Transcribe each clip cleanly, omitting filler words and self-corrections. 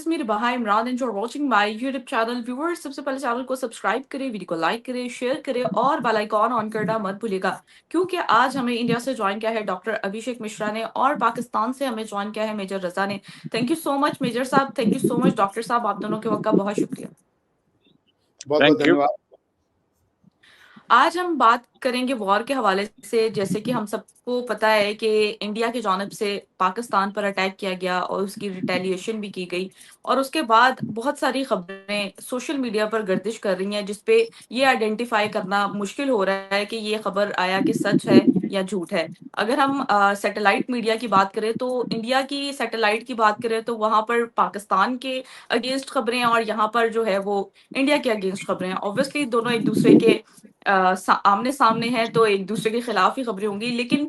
Me Ribaha Imran and you are watching my YouTube channel. Viewers, सबसे पहले channel को subscribe करें, वीडियो को लाइक करें, शेयर करें और बेल आइकॉन ऑन करना मत भूलिएगा, क्योंकि आज हमें इंडिया से ज्वाइन किया है डॉक्टर अभिषेक मिश्रा ने और पाकिस्तान से हमें ज्वाइन किया है मेजर रजा ने। Thank you so much major साहब, thank you so much doctor साहब, आप दोनों के वक्त का बहुत शुक्रिया। बहुत बहुत धन्यवाद। आज हम बात करेंगे वॉर के हवाले से। जैसे कि हम सबको पता है कि इंडिया की जानिब से पाकिस्तान पर अटैक किया गया और उसकी रिटेलिएशन भी की गई, और उसके बाद बहुत सारी खबरें सोशल मीडिया पर गर्दिश कर रही हैं जिसपे ये आइडेंटिफाई करना मुश्किल हो रहा है कि ये खबर आया कि सच है या झूठ है। अगर हम सैटेलाइट मीडिया की बात करें तो इंडिया की सैटेलाइट की बात करें तो वहां पर पाकिस्तान के अगेंस्ट खबरें और यहाँ पर जो है वो इंडिया के अगेंस्ट खबरें हैं। ऑब्वियसली दोनों एक दूसरे के आमने सामने है तो एक दूसरे के खिलाफ ही खबरें होंगी, लेकिन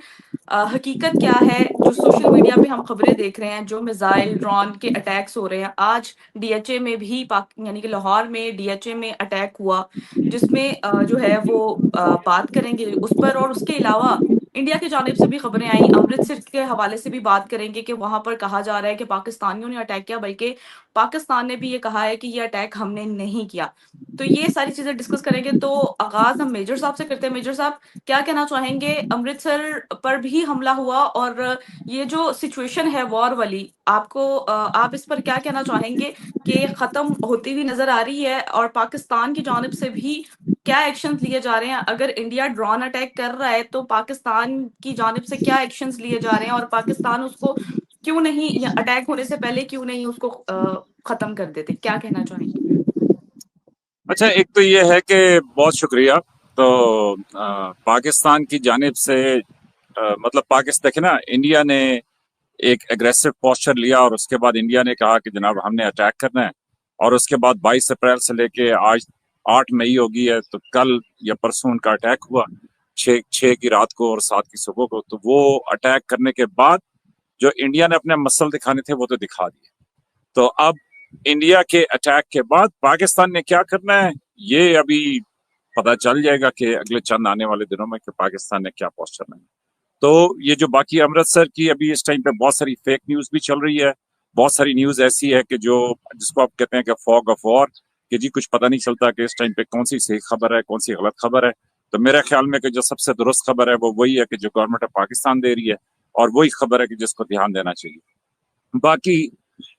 हकीकत क्या है जो सोशल मीडिया पे हम खबरें देख रहे हैं, जो मिसाइल ड्रोन के अटैक्स हो रहे हैं। आज डीएचए में भी यानी कि लाहौर में डीएचए में अटैक हुआ, जिसमें जो है वो बात करेंगे उस पर। और उसके अलावा इंडिया की जानिब से भी खबरें आई, अमृतसर के हवाले से भी बात करेंगे कि वहां पर कहा जा रहा है कि पाकिस्तानियों ने अटैक किया, बल्कि पाकिस्तान ने भी ये कहा है कि ये अटैक हमने नहीं किया। तो ये सारी चीजें डिस्कस करेंगे। तो आगाज हम मेजर साहब से करते हैं। मेजर साहब, क्या कहना चाहेंगे? अमृतसर पर भी हमला हुआ और ये जो सिचुएशन है वॉर वाली, आपको आप इस पर क्या कहना चाहेंगे कि खत्म होती हुई नजर आ रही है? और पाकिस्तान की जानिब से भी क्या एक्शंस लिए जा रहे हैं? अगर इंडिया ड्रोन अटैक कर रहा है तो पाकिस्तान की जानिब से क्या एक्शंस लिए जा रहे हैं, और पाकिस्तान उसको क्यों नहीं, या अटैक होने से पहले क्यों नहीं उसको खत्म कर देते? क्या कहना चाहेंगे? अच्छा, एक तो ये है कि बहुत शुक्रिया। तो पाकिस्तान की जानिब से मतलब पाकिस्तान देखे ना, इंडिया ने एक एग्रेसिव पोस्चर लिया और उसके बाद इंडिया ने कहा कि जनाब हमने अटैक करना है। और उसके बाद 22 अप्रैल से लेके आज 8 मई हो गई है, तो कल या परसों उनका अटैक हुआ, 6 की रात को और 7 की सुबह को। तो वो अटैक करने के बाद जो इंडिया ने अपने मसल दिखाने थे वो तो दिखा दिए। तो अब इंडिया के अटैक के बाद पाकिस्तान ने क्या करना है ये अभी पता चल जाएगा कि अगले चंद आने वाले दिनों में कि पाकिस्तान ने क्या पोस्टर करना है। तो ये जो बाकी अमृतसर की अभी इस टाइम पे बहुत सारी फेक न्यूज भी चल रही है। बहुत सारी न्यूज ऐसी है कि जो जिसको आप कहते हैं कि फॉग ऑफ वॉर, कि जी कुछ पता नहीं चलता कि इस टाइम पे कौन सी सही खबर है कौन सी गलत खबर है। तो मेरे ख्याल में कि जो सबसे दुरुस्त खबर है वो वही है कि जो गवर्नमेंट ऑफ पाकिस्तान दे रही है, और वही खबर है कि जिसको ध्यान देना चाहिए। बाकी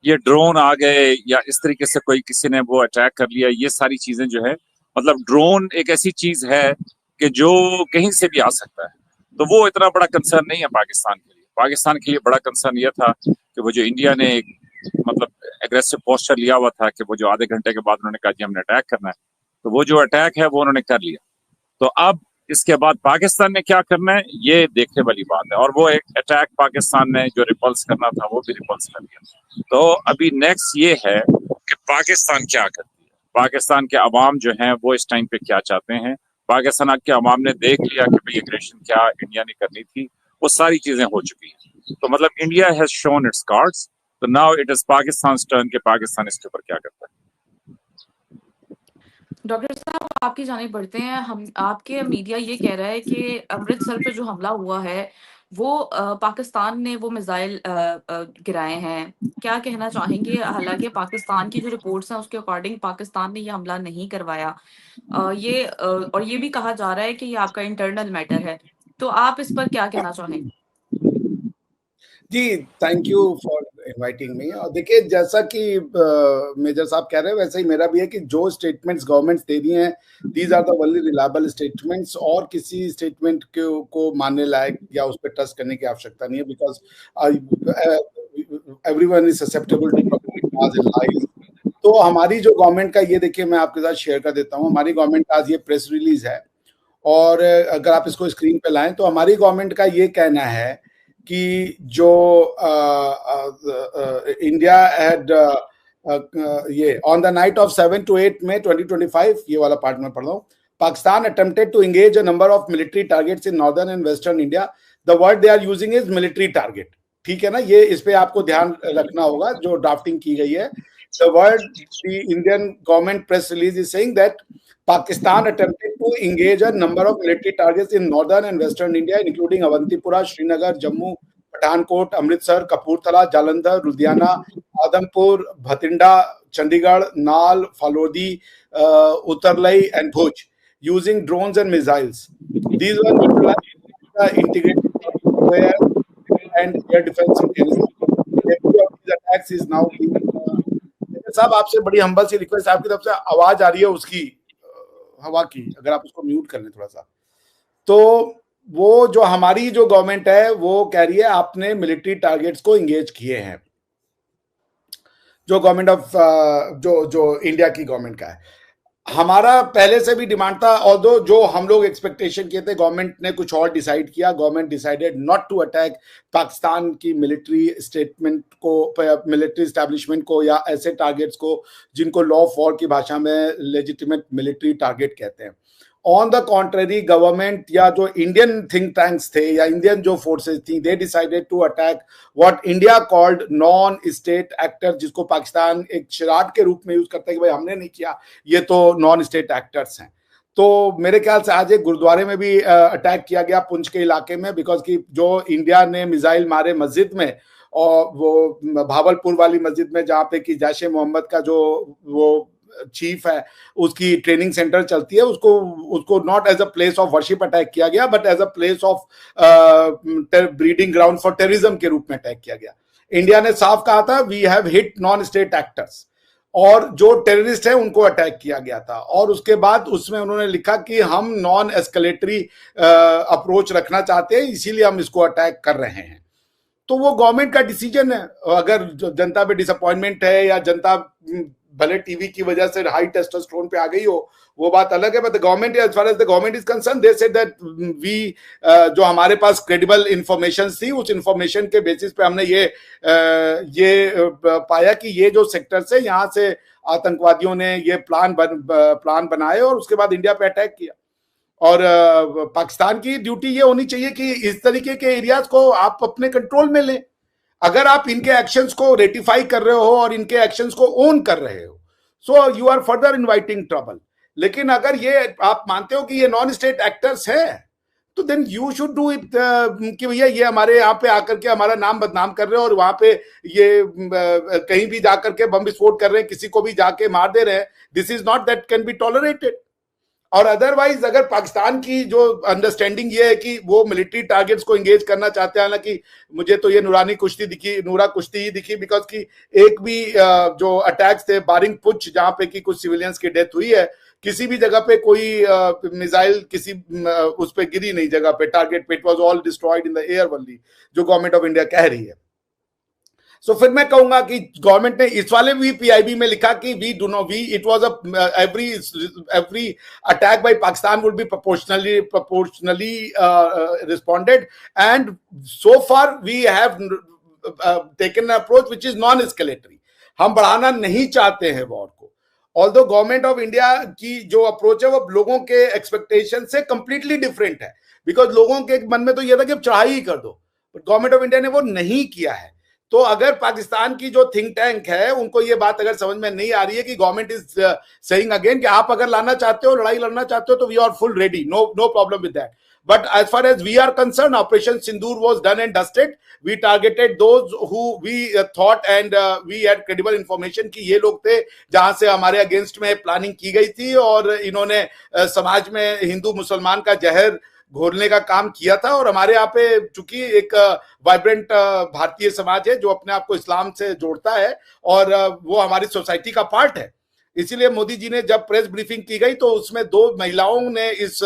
ये ड्रोन आ गए या इस तरीके से कोई किसी ने वो अटैक कर लिया, ये सारी चीजें जो है, मतलब ड्रोन एक ऐसी चीज है कि जो कहीं से भी आ सकता है। तो वो इतना बड़ा कंसर्न नहीं है पाकिस्तान के लिए। पाकिस्तान के लिए बड़ा कंसर्न ये था कि वो जो इंडिया ने एक मतलब एग्रेसिव पोस्चर लिया हुआ था कि वो जो आधे घंटे के बाद उन्होंने कहा कि हमने अटैक करना है, तो वो जो अटैक है वो उन्होंने कर लिया। तो अब इसके बाद पाकिस्तान ने क्या करना है ये देखने वाली बात है। और वो एक अटैक पाकिस्तान ने जो रिपल्स करना था वो भी रिपल्स कर लिया। तो अभी नेक्स्ट ये है कि पाकिस्तान क्या करती है, पाकिस्तान के अवाम जो हैं वो इस टाइम पे क्या चाहते हैं। पाकिस्तान के अवाम ने देख लिया कि भाई एग्रेशन क्या इंडिया ने करनी थी, वो सारी चीजें हो चुकी हैं। तो मतलब India has shown its cards, तो now it is Pakistan turn के पाकिस्तान इसके ऊपर क्या करता है। डॉक्टर साहब, आपकी जानिब बढ़ते हैं। हम आपके मीडिया ये कह रहा है कि अमृतसर पे जो हमला हुआ है वो पाकिस्तान ने वो मिसाइल गिराए हैं। क्या कहना चाहेंगे? हालांकि पाकिस्तान की जो रिपोर्ट्स हैं उसके अकॉर्डिंग पाकिस्तान ने ये हमला नहीं करवाया। और ये भी कहा जा रहा है कि ये आपका इंटरनल मैटर है। तो आप इस पर क्या कहना चाहेंगे? जी, thank you for inviting me. और देखिए, जैसा कि मेजर साहब कह रहे हैं वैसे ही मेरा भी है कि जो स्टेटमेंट्स गवर्नमेंट दे रही हैं, these are the only reliable statements, और किसी स्टेटमेंट को मानने लायक या उस पर ट्रस्ट करने की आवश्यकता नहीं है, because everyone is susceptible to propaganda and lies. तो हमारी जो गवर्नमेंट का, ये देखिए मैं आपके साथ शेयर कर देता हूँ, हमारी गवर्नमेंट का आज ये प्रेस रिलीज है, और अगर आप इसको स्क्रीन पे लाएं तो हमारी गवर्नमेंट का ये कहना है कि जो इंडिया हैड ये on the night of 7 to 8 May 2025, ये वाला पार्ट में पढ़ रहा हूँ, Pakistan attempted to engage a number of military targets in northern and western India. The word they are using is military target. ठीक है ना, ये इस पे आपको ध्यान रखना होगा जो ड्राफ्टिंग की गई है। The word the Indian government press release is saying that Pakistan attempted to engage a number of military targets in northern and western India, including Avantipura, Srinagar, Jammu, Pathankot, Amritsar, Kapurthala, Jalandhar, Ludhiana, Adampur, Bathinda, Chandigarh, Nal, Falodi, Uttarlai, and Bhuj, using drones and missiles. These were neutralized by the integrated air and air defense mechanism. Every of these attacks is now being. साहब आपसे बड़ी humble सी request, आपकी तरफ से आवाज आ रही है उसकी हवा की, अगर आप उसको म्यूट कर लें थोड़ा सा। तो वो जो हमारी जो गवर्नमेंट है वो कह रही है आपने मिलिट्री टारगेट्स को इंगेज किए हैं, जो गवर्नमेंट ऑफ जो इंडिया की गवर्नमेंट का है। हमारा पहले से भी डिमांड था, ऑल्दो जो हम लोग एक्सपेक्टेशन किए थे, गवर्नमेंट ने कुछ और डिसाइड किया। Government decided not to attack Pakistan की मिलिट्री स्टेटमेंट को, मिलिट्री एस्टैब्लिशमेंट को, या ऐसे टारगेट्स को जिनको लॉ ऑफ वॉर की भाषा में लेजिटिमेट मिलिट्री टारगेट कहते हैं। ऑन द कॉन्ट्रेरी गवर्नमेंट या जो इंडियन थिंक टैंक्स थे या इंडियन जो फोर्सेस थी, they decided to attack what India called non state actor, जिसको पाकिस्तान एक शरारत के रूप में यूज करता है कि भाई हमने नहीं किया, ये तो नॉन स्टेट एक्टर्स हैं। तो मेरे ख्याल से आज एक गुरुद्वारे में भी अटैक किया गया पुंछ के इलाके में, बिकॉज की जो इंडिया ने मिसाइल मारे मस्जिद में, और वो भावलपुर वाली मस्जिद में जहाँ पे कि जैश ए मोहम्मद का जो वो चीफ है उसकी ट्रेनिंग सेंटर चलती है, उसको not as a place of worship attack किया गया, but as a place of breeding ground for terrorism के रूप में अटैक किया गया। इंडिया ने साफ कहा था we have hit non state actors, और जो टेररिस्ट है उनको अटैक किया गया था। और उसके बाद उसमें उन्होंने लिखा कि हम नॉन एस्केलेटरी अप्रोच रखना चाहते हैं, इसीलिए हम इसको अटैक कर रहे हैं। तो वो गवर्नमेंट का डिसीजन है। अगर जनता पे डिसअपॉइंटमेंट है या जनता भले टीवी की वजह से हाई टेस्टोस्टेरोन पे आ गई हो, वो बात अलग है, but the government as far as the government is concern, they said that we, जो हमारे पास क्रेडिबल इंफॉर्मेशन थी, उस इंफॉर्मेशन के बेसिस पे हमने ये पाया कि ये जो सेक्टर है यहाँ से आतंकवादियों ने ये प्लान बनाए और उसके बाद इंडिया पे अटैक किया। और पाकिस्तान की ड्यूटी ये होनी चाहिए कि इस तरीके के एरियाज को आप अपने कंट्रोल में लें। अगर आप इनके एक्शंस को रेटिफाई कर रहे हो और इनके एक्शंस को ओन कर रहे हो, so you are further inviting trouble. लेकिन अगर ये आप मानते हो कि ये नॉन स्टेट एक्टर्स हैं, तो then you should do it, कि भैया ये हमारे यहाँ पे आकर के हमारा नाम बदनाम कर रहे हो और वहां पे ये कहीं भी जाकर के बम विस्फोट कर रहे हैं, किसी को भी जाके मार दे रहे हैं। This is not that can be tolerated. और अदरवाइज अगर पाकिस्तान की जो अंडरस्टैंडिंग ये है कि वो मिलिट्री टारगेट्स को एंगेज करना चाहते हैं, हालांकि मुझे तो ये नूरा कुश्ती ही दिखी, बिकॉज की एक भी जो अटैक्स थे बारिंग पुंछ जहां पे कि कुछ सिविलियंस की डेथ हुई है, किसी भी जगह पे कोई मिसाइल किसी उस पे गिरी नहीं जगह पे, टारगेट पे, it was all destroyed in the air only, जो गवर्नमेंट ऑफ इंडिया कह रही है। सो फिर मैं कहूंगा कि गवर्नमेंट ने इस वाले भी पीआईबी में लिखा कि it was every attack by Pakistan would be proportionally responded, and so far we have taken an approach which is non escalatory. हम बढ़ाना नहीं चाहते हैं वॉर को, ऑल्दो गवर्नमेंट ऑफ इंडिया की जो अप्रोच है वो लोगों के एक्सपेक्टेशन से कंप्लीटली डिफरेंट है, बिकॉज लोगों के मन में तो यह था कि अब चढ़ाई ही कर दो, बट गवर्नमेंट ऑफ इंडिया ने वो नहीं किया है। तो अगर पाकिस्तान की जो थिंक टैंक है उनको ये बात अगर समझ में नहीं आ रही है कि गवर्नमेंट इज सेइंग अगेन कि आप अगर लाना चाहते हो, लड़ाई लड़ना चाहते हो, तो we are full ready, no problem with that. But as far as we are concerned, Operation Sindoor was done and dusted. We targeted those who we thought and we had credible information कि ये लोग थे जहां से हमारे against में planning की गई थी, और इन्होंने समाज में हिंदू मुसलमान का जहर घोलने का काम किया था। और हमारे यहाँ पे चूंकि एक वाइब्रेंट भारतीय समाज है जो अपने आप को इस्लाम से जोड़ता है, और वो हमारी सोसाइटी का पार्ट है, इसीलिए मोदी जी ने जब प्रेस ब्रीफिंग की गई तो उसमें 2 महिलाओं ने इस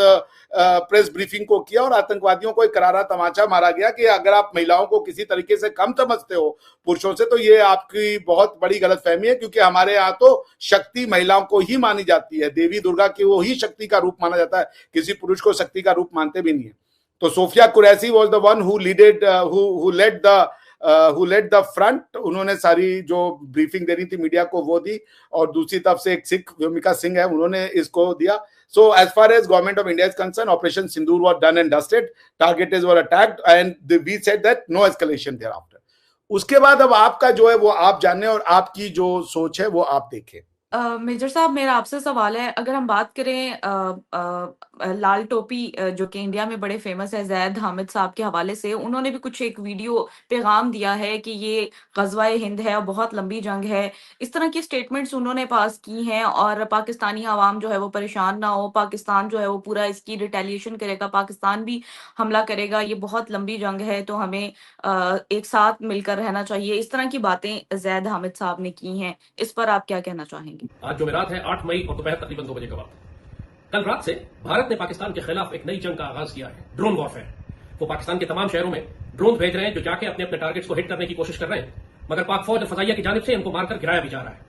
प्रेस ब्रीफिंग को किया, और आतंकवादियों को एक करारा तमाचा मारा गया कि अगर आप महिलाओं को किसी तरीके से कम समझते हो पुरुषों से, तो ये आपकी बहुत बड़ी गलतफहमी है, क्योंकि हमारे यहाँ तो शक्ति महिलाओं को ही मानी जाती है, देवी दुर्गा की वो ही शक्ति का रूप माना जाता है, किसी पुरुष को शक्ति का रूप मानते भी नहीं है। तो Sofiya Qureshi was the one who led the front, उन्होंने सारी जो ब्रीफिंग देनी थी मीडिया को वो दी, और दूसरी तरफ से एक सिख व्योमिका सिंह है, उन्होंने इसको दिया। So as far as government of India is concerned, Operation Sindoor was done and dusted, targets were attacked, and we said that no escalation thereafter. उसके बाद अब आपका जो है वो आप जाने और आपकी जो सोच है वो आप देखें। मेजर साहब, मेरा आपसे सवाल है, अगर हम बात करें लाल टोपी जो कि इंडिया में बड़े फेमस है, ज़ैद हामिद साहब के हवाले से, उन्होंने भी कुछ एक वीडियो पैगाम दिया है कि ये ग़ज़वा-ए हिंद है और बहुत लंबी जंग है। इस तरह की स्टेटमेंट्स उन्होंने पास की हैं और पाकिस्तानी अवाम जो है वो परेशान ना हो, पाकिस्तान जो है वो पूरा इसकी रिटेलिएशन करेगा, पाकिस्तान भी हमला करेगा, ये बहुत लंबी जंग है तो हमें एक साथ मिलकर रहना चाहिए। इस तरह की बातें ज़ैद हामिद साहब ने की हैं। इस पर आप क्या कहना चाहेंगे? आज जुमेरात है 8 मई और दोपहर तकरीबन 2 बजे का वक्त। कल रात से भारत ने पाकिस्तान के खिलाफ एक नई जंग का आगाज किया है, ड्रोन वॉरफेयर। वो पाकिस्तान के तमाम शहरों में ड्रोन भेज रहे हैं जो जाके अपने अपने टारगेट्स को हिट करने की कोशिश कर रहे हैं, मगर पाक फौज और फजाइया की जानिब से इनको मारकर गिराया भी जा रहा है।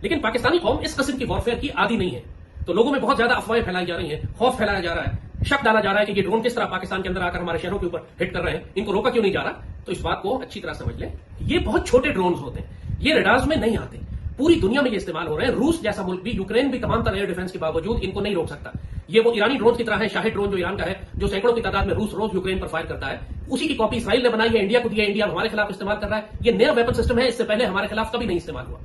लेकिन पाकिस्तानी कौम इस किस्म की वॉरफेयर की आदी नहीं है, तो लोगों में बहुत ज्यादा अफवाहें फैलाई जा रही हैं, खौफ फैलाया जा रहा है, शक डाला जा रहा है कि ये ड्रोन किस तरह पाकिस्तान के अंदर आकर हमारे शहरों के ऊपर हिट कर रहे हैं, इनको रोका क्यों नहीं जा रहा। तो इस बात को अच्छी तरह समझ लें, ये बहुत छोटे ड्रोन होते हैं, ये रडार्स में नहीं आते, पूरी दुनिया में ये इस्तेमाल हो रहे हैं। रूस जैसा मुल्क भी, यूक्रेन भी तमाम तरह एयर डिफेंस के बावजूद इनको नहीं रोक सकता। ये वो ईरानी ड्रोन की तरह है, शाहिद ड्रोन जो ईरान का है, जो सैकड़ों की तादाद में रूस रोज यूक्रेन पर फायर करता है, उसी की कॉपी इसराइल ने बनाई है, इंडिया को दी है, इंडिया हमारे खिलाफ इस्तेमाल कर रहा है। ये नया वेपन सिस्टम है, इससे पहले हमारे खिलाफ कभी नहीं इस्तेमाल हुआ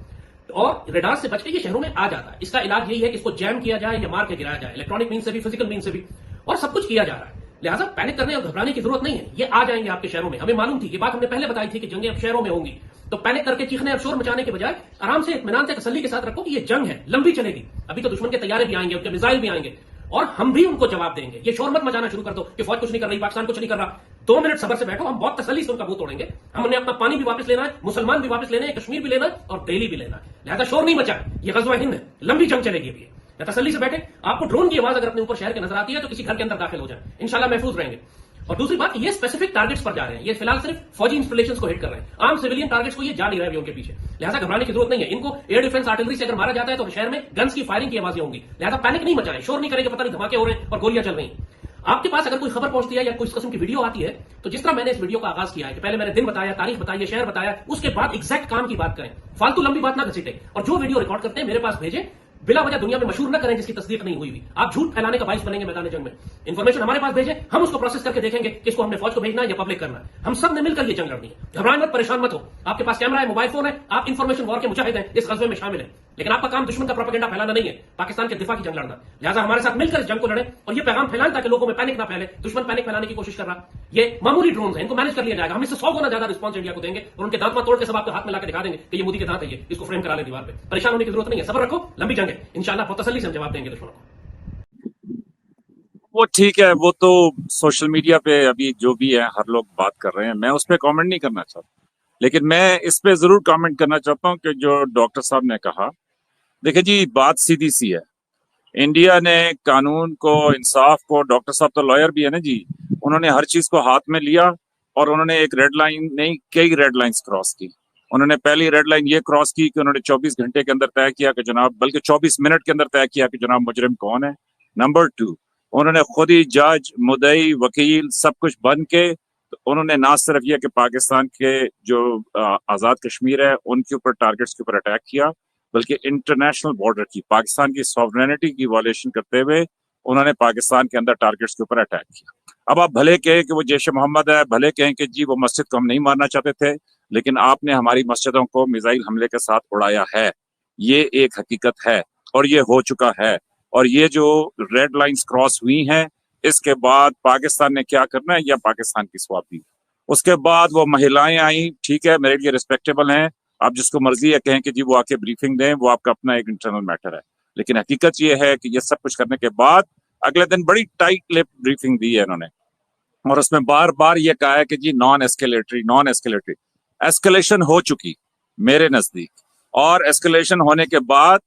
और रडार से बच के ये शहरों में आ जाता है। इसका इलाज यही है कि इसको जैम किया जाए या मार के गिराया जाए, इलेक्ट्रॉनिक मीन से भी, फिजिकल मीन से भी, और सब कुछ किया जा रहा है। लिहाजा पैनिक करने और घबराने की जरूरत नहीं है, ये आ जाएंगे आपके शहरों में। हमें मालूम थी, ये बात हमने पहले बताई थी कि जंगें अब शहरों में होंगी, तो पैनिक करके चीखने और शोर मचाने के बजाय आराम से इत्मीनान से तसल्ली के साथ रखो कि ये जंग है, लंबी चलेगी। अभी तो दुश्मन के तैयारे भी आएंगे, उनके मिसाइल भी आएंगे और हम भी उनको जवाब देंगे। ये शोर मत मचाना शुरू कर दो कि फौज कुछ नहीं कर रही, पाकिस्तान कुछ नहीं कर रहा। 2 मिनट सब्र से बैठो, हम बहुत तसल्ली से उनका मुंह तोड़ेंगे। हमने अपना पानी भी वापस लेना है, मुसलमान भी वापस लेने हैं, कश्मीर भी लेना है और दिल्ली भी लेना है। लिहाजा शोर नहीं मचा, ये ग़ज़वा हिंद है, लंबी जंग चलेगी। अभी या तसल्ली से बैठे, आपको ड्रोन की आवाज अगर अपने ऊपर शहर के नजर आती है तो किसी घर के अंदर दाखिल हो जाए, इंशाल्लाह महफूज रहेंगे। और दूसरी बात, ये स्पेसिफिक टारगेट्स पर जा रहे हैं, ये फिलहाल सिर्फ फौजी इंस्टॉलेशंस को हिट कर रहे हैं, आम सिविलियन टारगेट्स को ये जा नहीं रहे हैं उनके पीछे। लिहाजा घबराने की जरूरत नहीं है। इनको एयर डिफेंस आर्टिलरी से अगर मारा जाता है तो शहर में गन्स की फायरिंग की आवाजें होंगी। लिहाजा पैनिक नहीं मचाएं, शोर नहीं करेंगे, पता नहीं धमाके हो रहे हैं और गोलियां चल रही हैं। आपके पास अगर कोई खबर पहुंचती है या कोई इस किस्म की वीडियो आती है, तो जिस तरह मैंने इस वीडियो का आगाज किया है कि पहले मैंने दिन बताया, तारीख बताई, शहर बताया, उसके बाद एग्जैक्ट काम की बात करें, फालतू लंबी बात ना घसीटे, और जो वीडियो रिकॉर्ड करते हैं मेरे पास भेजें, बिला वजह दुनिया में मशहूर न करें जिसकी तस्दीक नहीं हुई हुई। आप झूठ फैलाने का बाइस बनेंगे मैदान जंग में। इंफॉर्मेशन हमारे पास भेजें, हम उसको प्रोसेस करके देखेंगे कि इसको हमने फौज को भेजना है या पब्लिक करना है। हम सब ने मिलकर ये जंग लड़नी है। घबराएं मत, परेशान मत हो। आपके पास कैमरा है, मोबाइल फोन है, आप इंफॉर्मेशन वॉर के मुजाहिद हैं, इस ग़ज़वे में शामिल हैं, लेकिन आपका काम दुश्मन का प्रोपेगेंडा फैलाना नहीं है, पाकिस्तान के दिफा की जंग लड़ना। लिहाजा हमारे साथ मिलकर इस जंग को लड़ें और ये पैगाम फैलाएं ताकि लोगों में पैनिक ना फैले। दुश्मन पैनिक फैलाने की कोशिश कर रहा, ये मामूली ड्रोन है, इनको मैनेज कर लिया जाएगा। हम इससे 100 गुना ज्यादा रिस्पॉन्स इंडिया को देंगे और उनके दांत तोड़ के सब आपके हाथ में लाकर दिखा देंगे कि ये मोदी के दांत है, ये इसको फ्रेम करा ले दीवार पे। परेशान होने की जरूरत नहीं है, सब्र रखो, लंबी जंग है, इंशाल्लाह बहुत तसल्ली से हम जवाब देंगे दुश्मनों को। वो ठीक है, वो तो सोशल मीडिया पे अभी जो भी है हर लोग बात कर रहे हैं, मैं उस पर कॉमेंट नहीं करना चाहता, लेकिन मैं इस पे जरूर कमेंट करना चाहता हूँ कि जो डॉक्टर साहब ने कहा, देखिए जी बात सीधी सी है। इंडिया ने कानून को, इंसाफ को, डॉक्टर साहब तो लॉयर भी है ना जी, उन्होंने हर चीज को हाथ में लिया और उन्होंने एक रेड लाइन नहीं, कई रेड लाइंस क्रॉस की। उन्होंने पहली रेड लाइन ये क्रॉस की कि उन्होंने 24 घंटे के अंदर तय किया कि जनाब, बल्कि 24 मिनट के अंदर तय किया कि जनाब मुजरिम कौन है। नंबर 2, उन्होंने खुद ही जज, मुद्दई, वकील सब कुछ बन के उन्होंने ना सिर्फ यह कि पाकिस्तान के जो आज़ाद कश्मीर है उनके ऊपर, टारगेट्स के ऊपर अटैक किया, बल्कि इंटरनेशनल बॉर्डर की, पाकिस्तान की सॉवरेनिटी की वायलेशन करते हुए उन्होंने पाकिस्तान के अंदर टारगेट्स के ऊपर अटैक किया। अब आप भले कहें कि वो जैश मोहम्मद है, भले कहें कि जी वो मस्जिद को हम नहीं मारना चाहते थे, लेकिन आपने हमारी मस्जिदों को मिसाइल हमले के साथ उड़ाया है, ये एक हकीकत है और ये हो चुका है। और ये जो रेड लाइंस क्रॉस हुई हैं, इसके बाद पाकिस्तान ने क्या करना है, या पाकिस्तान की स्वाबी। उसके बाद वो महिलाएं आई, ठीक है, मेरे लिए रिस्पेक्टेबल हैं, आप जिसको मर्जी है कहें कि जी वो आके ब्रीफिंग दें, वो आपका अपना एक इंटरनल मैटर है, लेकिन हकीकत ये है कि ये सब कुछ करने के बाद अगले दिन बड़ी टाइट लिप ब्रीफिंग दी है इन्होंने, और उसमें बार बार ये कहा है कि जी नॉन एस्केलेटरी। एस्केलेशन हो चुकी मेरे नजदीक, और एस्केलेशन होने के बाद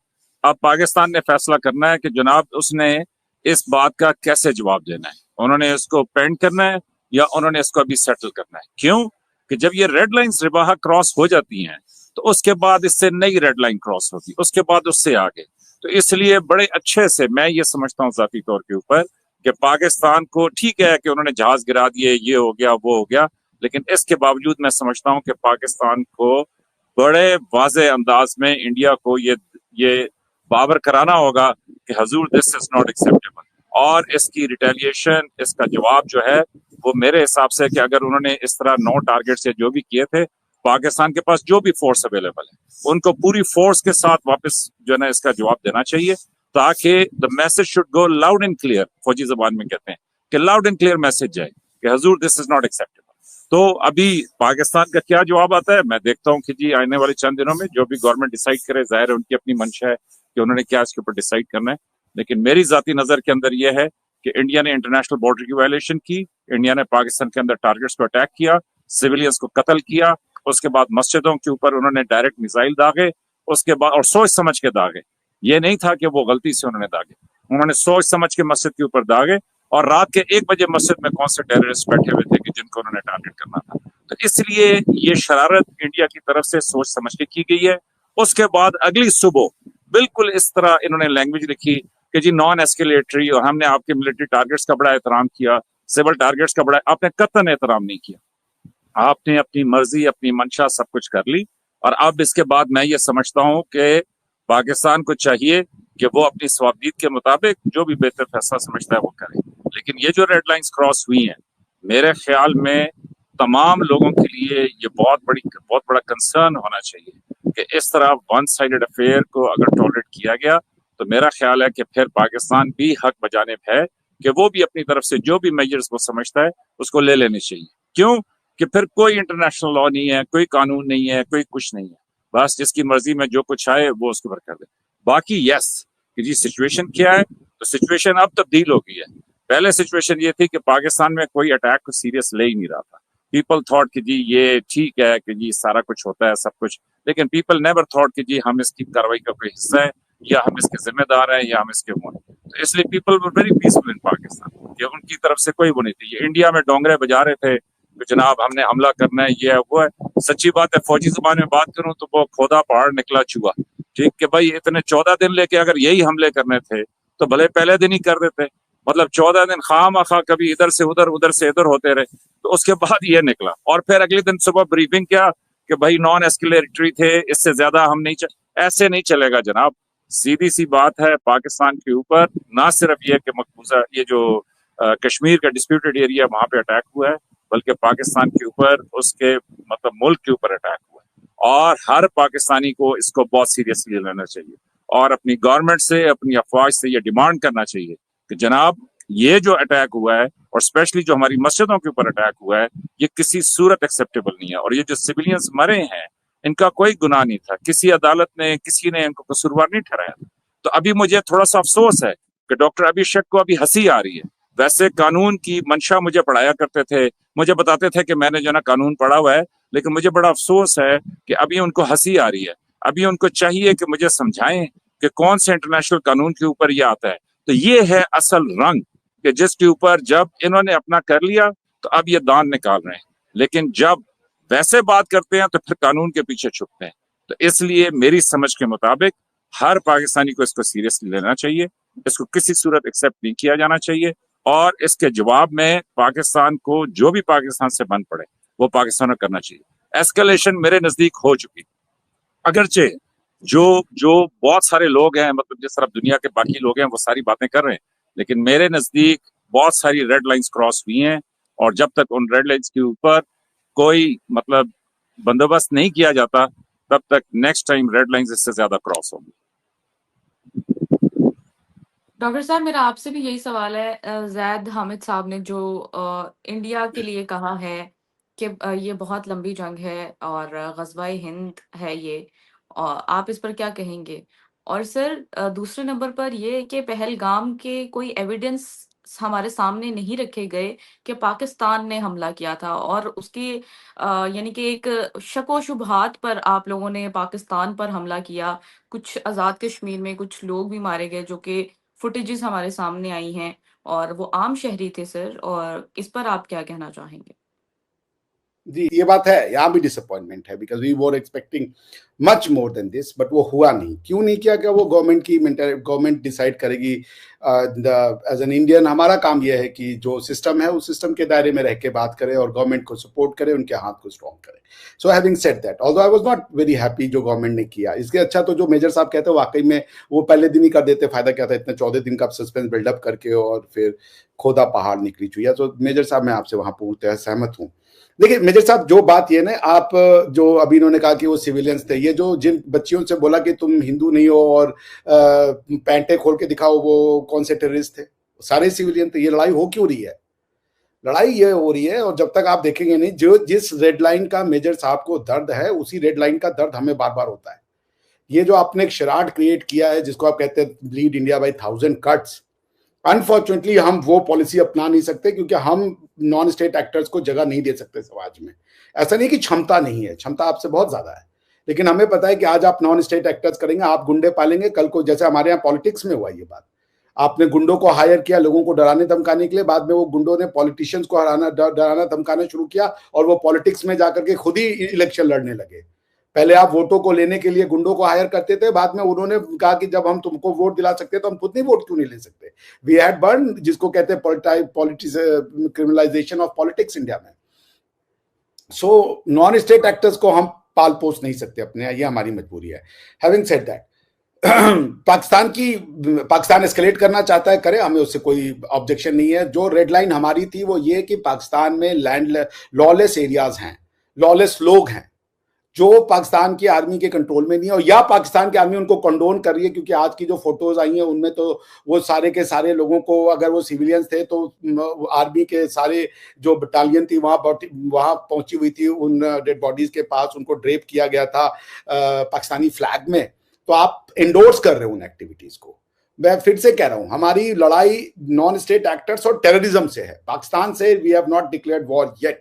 अब पाकिस्तान ने फैसला करना है कि जनाब उसने इस बात का कैसे जवाब देना है। उन्होंने इसको पेंड करना है या उन्होंने इसको अभी सेटल करना है। क्यों कि जब ये रेड लाइंस रिबाहा क्रॉस हो जाती हैं तो उसके बाद इससे नई रेड लाइन क्रॉस होगी, उसके बाद उससे आगे। तो इसलिए बड़े अच्छे से मैं ये समझता हूँ जाती तौर के ऊपर कि पाकिस्तान को, ठीक है कि उन्होंने जहाज गिरा दिए, ये हो गया वो हो गया, लेकिन इसके बावजूद मैं समझता हूँ कि पाकिस्तान को बड़े वाज़े अंदाज में इंडिया को ये बावर कराना होगा कि हजूर दिस इज नॉट एक्सेप्टेबल, और इसकी रिटेलिएशन, इसका जवाब जो है वो मेरे हिसाब से कि अगर उन्होंने इस तरह 9 टारगेट से जो भी किए थे पाकिस्तान के पास जो भी फोर्स अवेलेबल है उनको पूरी फोर्स के साथ वापस जो है ना इसका जवाब देना चाहिए, ताकि the message should go loud and clear, फौजी जबान में कहते हैं कि लाउड एंड क्लियर मैसेज जाए कि हुजूर दिस इज नॉट एक्सेप्टेबल। तो अभी पाकिस्तान का क्या जवाब आता है मैं देखता हूँ कि जी आने वाले चंद दिनों में जो भी गवर्नमेंट डिसाइड करे, जाहिर है उनकी अपनी मंशा है कि उन्होंने क्या इसके ऊपर डिसाइड करना है, लेकिन मेरी जाती नजर के अंदर यह है कि इंडिया ने इंटरनेशनल बॉर्डर की वायलेशन की, इंडिया ने पाकिस्तान के अंदर टारगेट्स को अटैक किया, सिविलियंस को कत्ल किया, उसके बाद मस्जिदों के ऊपर उन्होंने डायरेक्ट मिसाइल दागे, उसके बाद और सोच समझ के दागे, ये नहीं था कि वो गलती से उन्होंने दागे, उन्होंने सोच समझ के मस्जिद के ऊपर दागे, और रात के 1 बजे मस्जिद में कौन से टेररिस्ट बैठे हुए थे कि जिनको उन्होंने टारगेट करना था। तो इसलिए ये शरारत इंडिया की तरफ से सोच समझ के की गई है। उसके बाद अगली सुबह बिल्कुल इस तरह इन्होंने लैंग्वेज लिखी कि जी नॉन एस्केलेटरी, और हमने आपके मिलिट्री टारगेट्स का बड़ा एहतराम किया, सिविल टारगेट्स का बड़ा, आपने कतई एहतराम नहीं किया, आपने अपनी मर्जी अपनी मंशा सब कुछ कर ली। और अब इसके बाद मैं ये समझता हूँ कि पाकिस्तान को चाहिए कि वो अपनी स्वाबदीद के मुताबिक जो भी बेहतर फैसला समझता है वो करे, लेकिन ये जो रेड लाइंस क्रॉस हुई हैं मेरे ख्याल में तमाम लोगों के लिए ये बहुत बड़ा कंसर्न होना चाहिए कि इस तरह वन साइडेड अफेयर को अगर टॉलरेट किया गया तो मेरा ख्याल है कि फिर पाकिस्तान भी हक बजानिब है कि वो भी अपनी तरफ से जो भी मेजर्स वो समझता है उसको ले लेने चाहिए। क्यों कि फिर कोई इंटरनेशनल लॉ नहीं है, कोई कानून नहीं है, कोई कुछ नहीं है, बस जिसकी मर्जी में जो कुछ आए वो उसके ऊपर कर दे। बाकी यस कि जी सिचुएशन क्या है, तो सिचुएशन अब तब्दील हो गई है। पहले सिचुएशन ये थी कि पाकिस्तान में कोई अटैक को सीरियस ले ही नहीं रहा था, पीपल थॉट कि जी ये ठीक है कि जी सारा कुछ होता है सब कुछ, लेकिन पीपल नेवर थॉट कि जी हम इसकी कार्रवाई का कोई हिस्सा है या हम इसके जिम्मेदार हैं या हम इसके वो हैं। तो इसलिए पीपल वर वेरी पीसफुल इन पाकिस्तान कि उनकी तरफ से कोई वो नहीं थी। ये इंडिया में डोंगरे बजा रहे थे कि जनाब हमने हमला करना है, ये है वो है। सच्ची बात है, फौजी जुबान में बात करूं तो वो खोदा पहाड़ निकला चूहा, ठीक कि भाई इतने 14 दिन लेके अगर यही हमले करने थे तो भले पहले दिन ही कर देते, मतलब 14 दिन खामखा कभी इधर से उधर होते रहे, तो उसके बाद ये निकला। और फिर अगले दिन सुबह ब्रीफिंग क्या कि भाई नॉन एस्केलेटरी थे, इससे ज्यादा हम नहीं ऐसे नहीं चलेगा जनाब। सीधी सी बात है, पाकिस्तान के ऊपर ना सिर्फ ये कि मकबूजा ये जो कश्मीर का डिस्प्यूटेड एरिया वहां पे अटैक हुआ है, बल्कि पाकिस्तान के ऊपर उसके मतलब मुल्क के ऊपर अटैक हुआ है, और हर पाकिस्तानी को इसको बहुत सीरियसली लेना चाहिए और अपनी गवर्नमेंट से अपनी अफवाज से ये डिमांड करना चाहिए कि जनाब ये जो अटैक हुआ है और स्पेशली जो हमारी मस्जिदों के ऊपर अटैक हुआ है ये किसी सूरत एक्सेप्टेबल नहीं है। और ये जो सिविलियंस मरे हैं इनका कोई गुनाह नहीं था, किसी अदालत ने किसी ने इनको कसूरवार नहीं ठहराया। तो अभी मुझे थोड़ा सा अफसोस है कि डॉक्टर अभिषेक को अभी हंसी आ रही है। वैसे कानून की मंशा मुझे पढ़ाया करते थे, मुझे बताते थे कि मैंने जो ना कानून पढ़ा हुआ है, लेकिन मुझे बड़ा अफसोस है कि अभी उनको हंसी आ रही है। अभी उनको चाहिए कि मुझे समझाएं कि कौन से इंटरनेशनल कानून के ऊपर ये आता है। तो ये है असल रंग कि जिसके ऊपर जब इन्होंने अपना कर लिया तो अब ये दान निकाल रहे हैं, लेकिन जब वैसे बात करते हैं तो फिर कानून के पीछे छुपते हैं। तो इसलिए मेरी समझ के मुताबिक हर पाकिस्तानी को इसको सीरियसली लेना चाहिए, इसको किसी सूरत एक्सेप्ट नहीं किया जाना चाहिए, और इसके जवाब में पाकिस्तान को जो भी पाकिस्तान से बन पड़े वो पाकिस्तान को करना चाहिए। एस्केलेशन मेरे नजदीक हो चुकी, अगरचे जो बहुत सारे लोग हैं, मतलब जिस तरह दुनिया के बाकी लोग हैं वो सारी बातें कर रहे हैं, लेकिन मेरे नजदीक बहुत सारी रेड लाइंस क्रॉस हुई हैं, और जब तक उन रेड लाइंस के ऊपर कोई मतलब बंदोबस्त नहीं किया जाता तब तक नेक्स्ट टाइम रेड लाइंस इससे ज्यादा क्रॉस होंगी। डॉक्टर साहब मेरा आपसे भी यही सवाल है। जैद हामिद साहब ने जो इंडिया के लिए कहा है कि ये बहुत लंबी जंग है और ग़ज़वा-ए हिंद है ये, और आप इस पर क्या कहेंगे? और सर दूसरे नंबर पर ये कि पहलगाम के कोई एविडेंस हमारे सामने नहीं रखे गए कि पाकिस्तान ने हमला किया था, और उसकी यानी कि एक शक-ओ-शुबहात पर आप लोगों ने पाकिस्तान पर हमला किया। कुछ आज़ाद कश्मीर में कुछ लोग भी मारे गए जो कि फुटेजेस हमारे सामने आई हैं, और वो आम शहरी थे सर, और इस पर आप क्या कहना चाहेंगे? जी, ये बात है, यहाँ भी डिसअपॉइंटमेंट है because we were expecting much more than this, but वो हुआ नहीं। क्यों नहीं किया? क्या वो गवर्नमेंट डिसाइड करेगी। एज एन इंडियन हमारा काम यह है कि जो सिस्टम है उस सिस्टम के दायरे में रह के बात करें और गवर्नमेंट को सपोर्ट करें, उनके हाथ को स्ट्रॉन्ग करें। So having said that, although I was not very happy जो गवर्नमेंट ने किया, इसके अच्छा तो जो मेजर साहब कहते हैं वाकई में वो पहले दिन ही कर देते, फायदा क्या था इतने 14 दिन का सस्पेंस बिल्डअप करके और फिर खोदा पहाड़ निकली चुया। तो मेजर साहब मैं आपसे वहां पूर्णतः सहमत हूँ। देखिए मेजर साहब, जो बात ये ना, आप जो अभी इन्होंने कहा कि वो सिविलियंस थे, ये जो जिन बच्चियों से बोला कि तुम हिंदू नहीं हो और पैंटे खोल के दिखाओ, वो कौन से टेररिस्ट थे? सारे सिविलियन थे। ये लड़ाई हो क्यों रही है? लड़ाई ये हो रही है, और जब तक आप देखेंगे नहीं, जो जिस रेड लाइन का मेजर साहब को दर्द है, उसी रेड लाइन का दर्द हमें बार बार होता है। ये जो आपने एक शराड क्रिएट किया है, जिसको आप कहते हैं bleed India by 1000 cuts, unfortunately हम वो पॉलिसी अपना नहीं सकते, क्योंकि हम नॉन स्टेट एक्टर्स को जगह नहीं दे सकते समाज में। ऐसा नहीं कि क्षमता नहीं है, क्षमता आपसे बहुत ज्यादा है, लेकिन हमें पता है कि आज आप नॉन स्टेट एक्टर्स करेंगे, आप गुंडे पालेंगे, कल को जैसे हमारे यहाँ पॉलिटिक्स में हुआ ये बात, आपने गुंडों को हायर किया लोगों को डराने धमकाने के लिए, बाद में वो गुंडों ने पॉलिटिशियंस को डराना धमकाना शुरू किया, और वो पॉलिटिक्स में जाकर के खुद ही इलेक्शन लड़ने लगे। पहले आप वोटों को लेने के लिए गुंडों को हायर करते थे, बाद में उन्होंने कहा कि जब हम तुमको वोट दिला सकते तो हम खुद नहीं वोट क्यों नहीं ले सकते? वी हैड बर्न, जिसको कहते हैं क्रिमिनलाइजेशन ऑफ पॉलिटिक्स इंडिया में। सो नॉन स्टेट एक्टर्स को हम पाल पोस नहीं सकते अपने, ये हमारी मजबूरी है। Having said that, Pakistan escalate करना चाहता है, करे, हमें उससे कोई ऑब्जेक्शन नहीं है। जो रेड लाइन हमारी थी वो ये कि पाकिस्तान में लैंड लॉलेस एरियाज हैं, लॉलेस लोग हैं जो पाकिस्तान की आर्मी के कंट्रोल में नहीं है, या पाकिस्तान की आर्मी उनको कंडोन कर रही है। क्योंकि आज की जो फोटोज आई हैं उनमें तो वो सारे के सारे लोगों को, अगर वो सिविलियंस थे तो आर्मी के सारे जो बटालियन थी वहां पहुंची हुई थी, उन डेड बॉडीज के पास उनको ड्रेप किया गया था पाकिस्तानी फ्लैग में। तो आप एंडोर्स कर रहे हो उन एक्टिविटीज को। मैं फिर से कह रहा हूं, हमारी लड़ाई नॉन स्टेट एक्टर्स और टेररिज्म से है। पाकिस्तान से we have not declared war yet.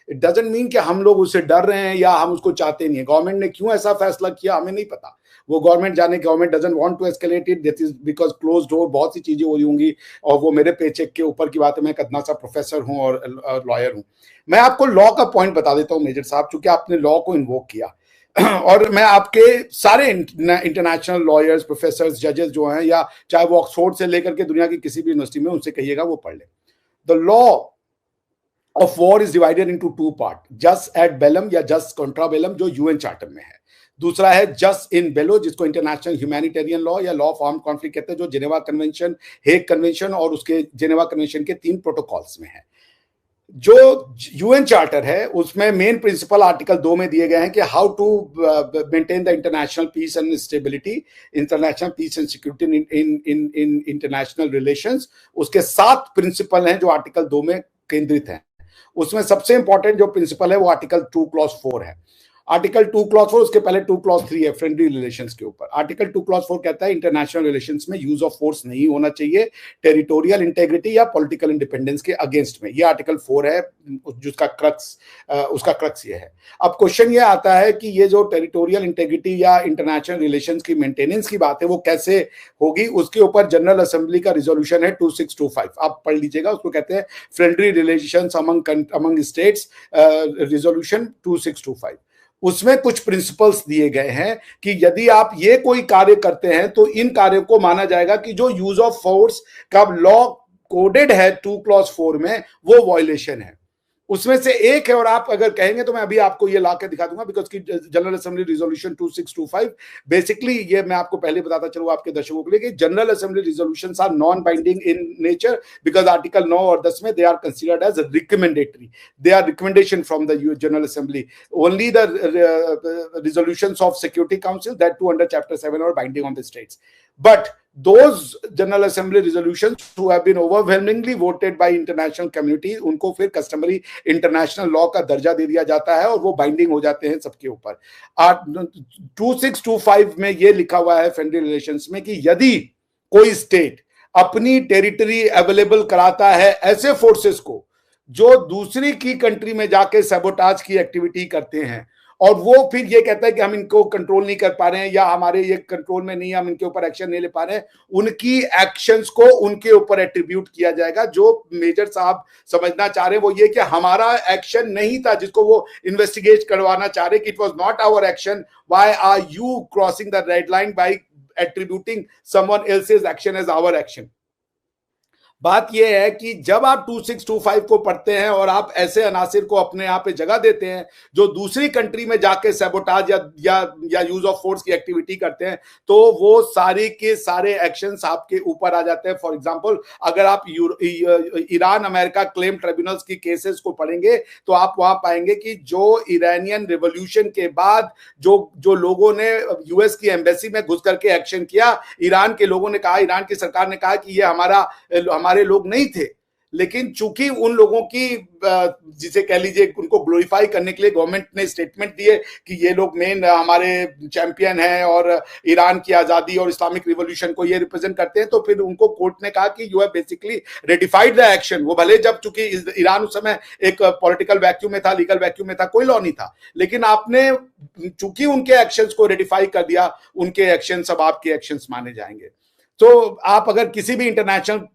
It doesn't mean कि हम लोग उससे डर रहे हैं या हम उसको चाहते नहीं है। गवर्नमेंट ने क्यों ऐसा फैसला किया हमें नहीं पता, वो गवर्नमेंट जाने। Government doesn't want to escalate it, that is because close door बहुत सी चीजें हो रही होंगी, और वो मेरे पेचेक के ऊपर की बात है। मैं एक अदना सा प्रोफेसर हूं और लॉयर हूं। मैं आपको लॉ का पॉइंट बता देता हूं मेजर साहब, चूंकि आपने लॉ को इन्वोक किया और मैं आपके सारे इंटरनेशनल लॉयर्स, प्रोफेसर, जजेस जो हैं, या चाहे वो ऑक्सफोर्ड से लेकर के दुनिया की किसी भी यूनिवर्सिटी में, उनसे कहिएगा वो पढ़ ले। The law of war is divided into two part, जस एट बेलम या जस कॉन्ट्रा बेलम, जो यूएन चार्टर में है। दूसरा है जस इन बेलो, जिसको इंटरनेशनल ह्यूमैनिटेरियन लॉ या लॉ ऑफ आर्म्ड कॉन्फ्लिक्ट कहते हैं, जो जेनेवा कन्वेंशन, हेग कन्वेंशन और उसके जेनेवा कन्वेंशन के 3 प्रोटोकॉल्स में है। जो यूएन चार्टर है उसमें मेन प्रिंसिपल आर्टिकल 2 में दिए गए हैं कि how to maintain the international peace and stability, international peace and security in international relations. उसके 7 प्रिंसिपल हैं जो आर्टिकल 2 में केंद्रित हैं। उसमें सबसे इंपॉर्टेंट जो प्रिंसिपल है वो आर्टिकल 2 क्लॉज 4 है। आर्टिकल 2 क्लॉज 4, उसके पहले 2 क्लॉज 3 है फ्रेंडली रिलेशंस के ऊपर। आर्टिकल 2 क्लॉज 4 कहता है इंटरनेशनल रिलेशंस में यूज ऑफ फोर्स नहीं होना चाहिए टेरिटोरियल इंटेग्रिटी या पॉलिटिकल इंडिपेंडेंस के अगेंस्ट में। ये आर्टिकल 4 है, जिसका क्रक्स ये है। अब क्वेश्चन ये आता है कि ये जो टेरिटोरियल इंटेग्रिटी या इंटरनेशनल रिलेशंस की मेंटेनेंस की बात है वो कैसे होगी, उसके ऊपर जनरल असेंबली का रिजोल्यूशन है 2625, आप पढ़ लीजिएगा। उसको कहते हैं friendly relations among states resolution 2625। उसमें कुछ प्रिंसिपल्स दिए गए हैं कि यदि आप ये कोई कार्य करते हैं तो इन कार्यों को माना जाएगा कि जो यूज ऑफ फोर्स का लॉ कोडेड है 2 क्लॉज 4 में, वो वायलेशन है। उसमें से एक है, और आप अगर कहेंगे तो मैं अभी आपको ये ला के दिखा दूंगा, बिकॉज की जनरल असेंबली रिजोल्यूशन 2625 बेसिकली, ये मैं आपको पहले बताता चलूं आपके दर्शकों के लिए कि general assembly resolutions are non binding in nature, because article 9 और 10 में they are considered as recommendatory, they are recommendation from the general assembly. Only the resolutions of security council, that too under chapter 7, are binding on the states. But those General Assembly resolutions who have been overwhelmingly voted by international community, उनको फिर customary international law का दर्जा दे दिया जाता है और वो binding हो जाते हैं सबके ऊपर। 2625 में ये लिखा हुआ है फ्रेंडली रिलेशंस में कि यदि कोई स्टेट अपनी टेरिटरी अवेलेबल कराता है ऐसे फोर्सेस को जो दूसरी की कंट्री में जाके सैबोटाज की एक्टिविटी करते हैं, और वो फिर ये कहता है कि हम इनको कंट्रोल नहीं कर पा रहे हैं या हमारे ये कंट्रोल में नहीं है, हम इनके ऊपर एक्शन नहीं ले पा रहे हैं, उनकी एक्शंस को उनके ऊपर एट्रीब्यूट किया जाएगा। जो मेजर साहब समझना चाह रहे हैं वो ये कि हमारा एक्शन नहीं था, जिसको वो इन्वेस्टिगेट करवाना चाह रहे कि it was not our action, why are you crossing the red line by attributing someone else's action as our action. बात यह है कि जब आप 2625 को पढ़ते हैं और आप ऐसे अनासिर को अपने यहाँ पे जगह देते हैं जो दूसरी कंट्री में जाके सैबोटाज या यूज ऑफ फोर्स की एक्टिविटी करते हैं, तो वो सारे के सारे एक्शंस आपके ऊपर आ जाते हैं। फॉर एग्जांपल, अगर आप ईरान अमेरिका क्लेम ट्रिब्यूनल्स की केसेस को पढ़ेंगे तो आप वहां पाएंगे कि जो ईरानियन रिवॉल्यूशन के बाद जो लोगों ने यूएस की एम्बेसी में घुस करके एक्शन किया, ईरान के लोगों ने कहा, ईरान की सरकार ने कहा कि ये हमारे लोग नहीं थे, लेकिन चूंकि उन लोगों की जिसे कह लीजिए उनको ग्लोरीफाई करने के लिए गवर्नमेंट ने स्टेटमेंट दिए कि ये लोग मेन हमारे चैंपियन हैं और ईरान की आजादी और इस्लामिक रिवॉल्यूशन को ये रिप्रेजेंट करते हैं, तो फिर उनको कोर्ट ने कहा कि you have basically ratified the action. वो भले जब चूंकि ईरान उस समय एक पॉलिटिकल वैक्यूम में था, लीगल वैक्यूम में था, कोई लॉ नहीं था, लेकिन आपने चूंकि उनके एक्शंस को रेटिफाई कर दिया, उनके एक्शंस अब आपके एक्शंस माने जाएंगे। तो आप अगर किसी भी इंटरनेशनल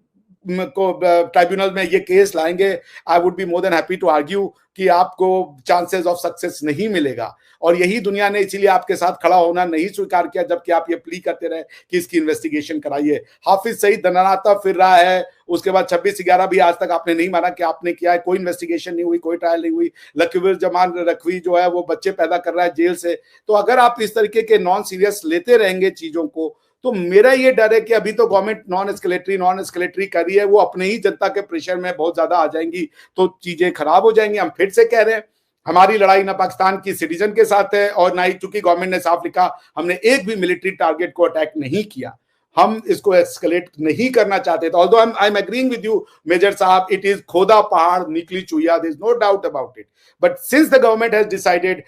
को ट्राइब्यूनल में ये केस लाएंगे, I would be more than happy to argue कि आपको चांसेस ऑफ सक्सेस नहीं मिलेगा। और यही दुनिया ने इसीलिए आपके साथ खड़ा होना नहीं स्वीकार किया, जबकि आप ये प्ली करते रहे कि इसकी इन्वेस्टिगेशन कराइए। हाफिज सईद दनानाता फिर रहा है, उसके बाद 26/11 भी आज तक आपने नहीं माना कि आपने किया है, कोई इन्वेस्टिगेशन नहीं हुई, कोई ट्रायल नहीं हुई। लकीवर जमान रखवी जो है वो बच्चे पैदा कर रहा है जेल से। तो अगर आप इस तरीके के नॉन सीरियस लेते रहेंगे चीजों को, तो मेरा ये डर है कि अभी तो गवर्नमेंट नॉन एस्केलेटरी कर रही है, वो अपने ही जनता के प्रेशर में बहुत ज्यादा आ जाएंगी तो चीजें खराब हो जाएंगी। हम फिर से कह रहे हैं, हमारी लड़ाई ना पाकिस्तान की सिटीजन के साथ है और ना ही, चूंकि गवर्नमेंट ने साफ लिखा, हमने एक भी मिलिट्री टारगेट को अटैक नहीं किया, हम इसको एस्केलेट नहीं करना चाहते। तो although I am agreeing with you major साहब, इट इज खोदा पहाड़ निकली चुईया, there is no doubt about it, but since the government has decided,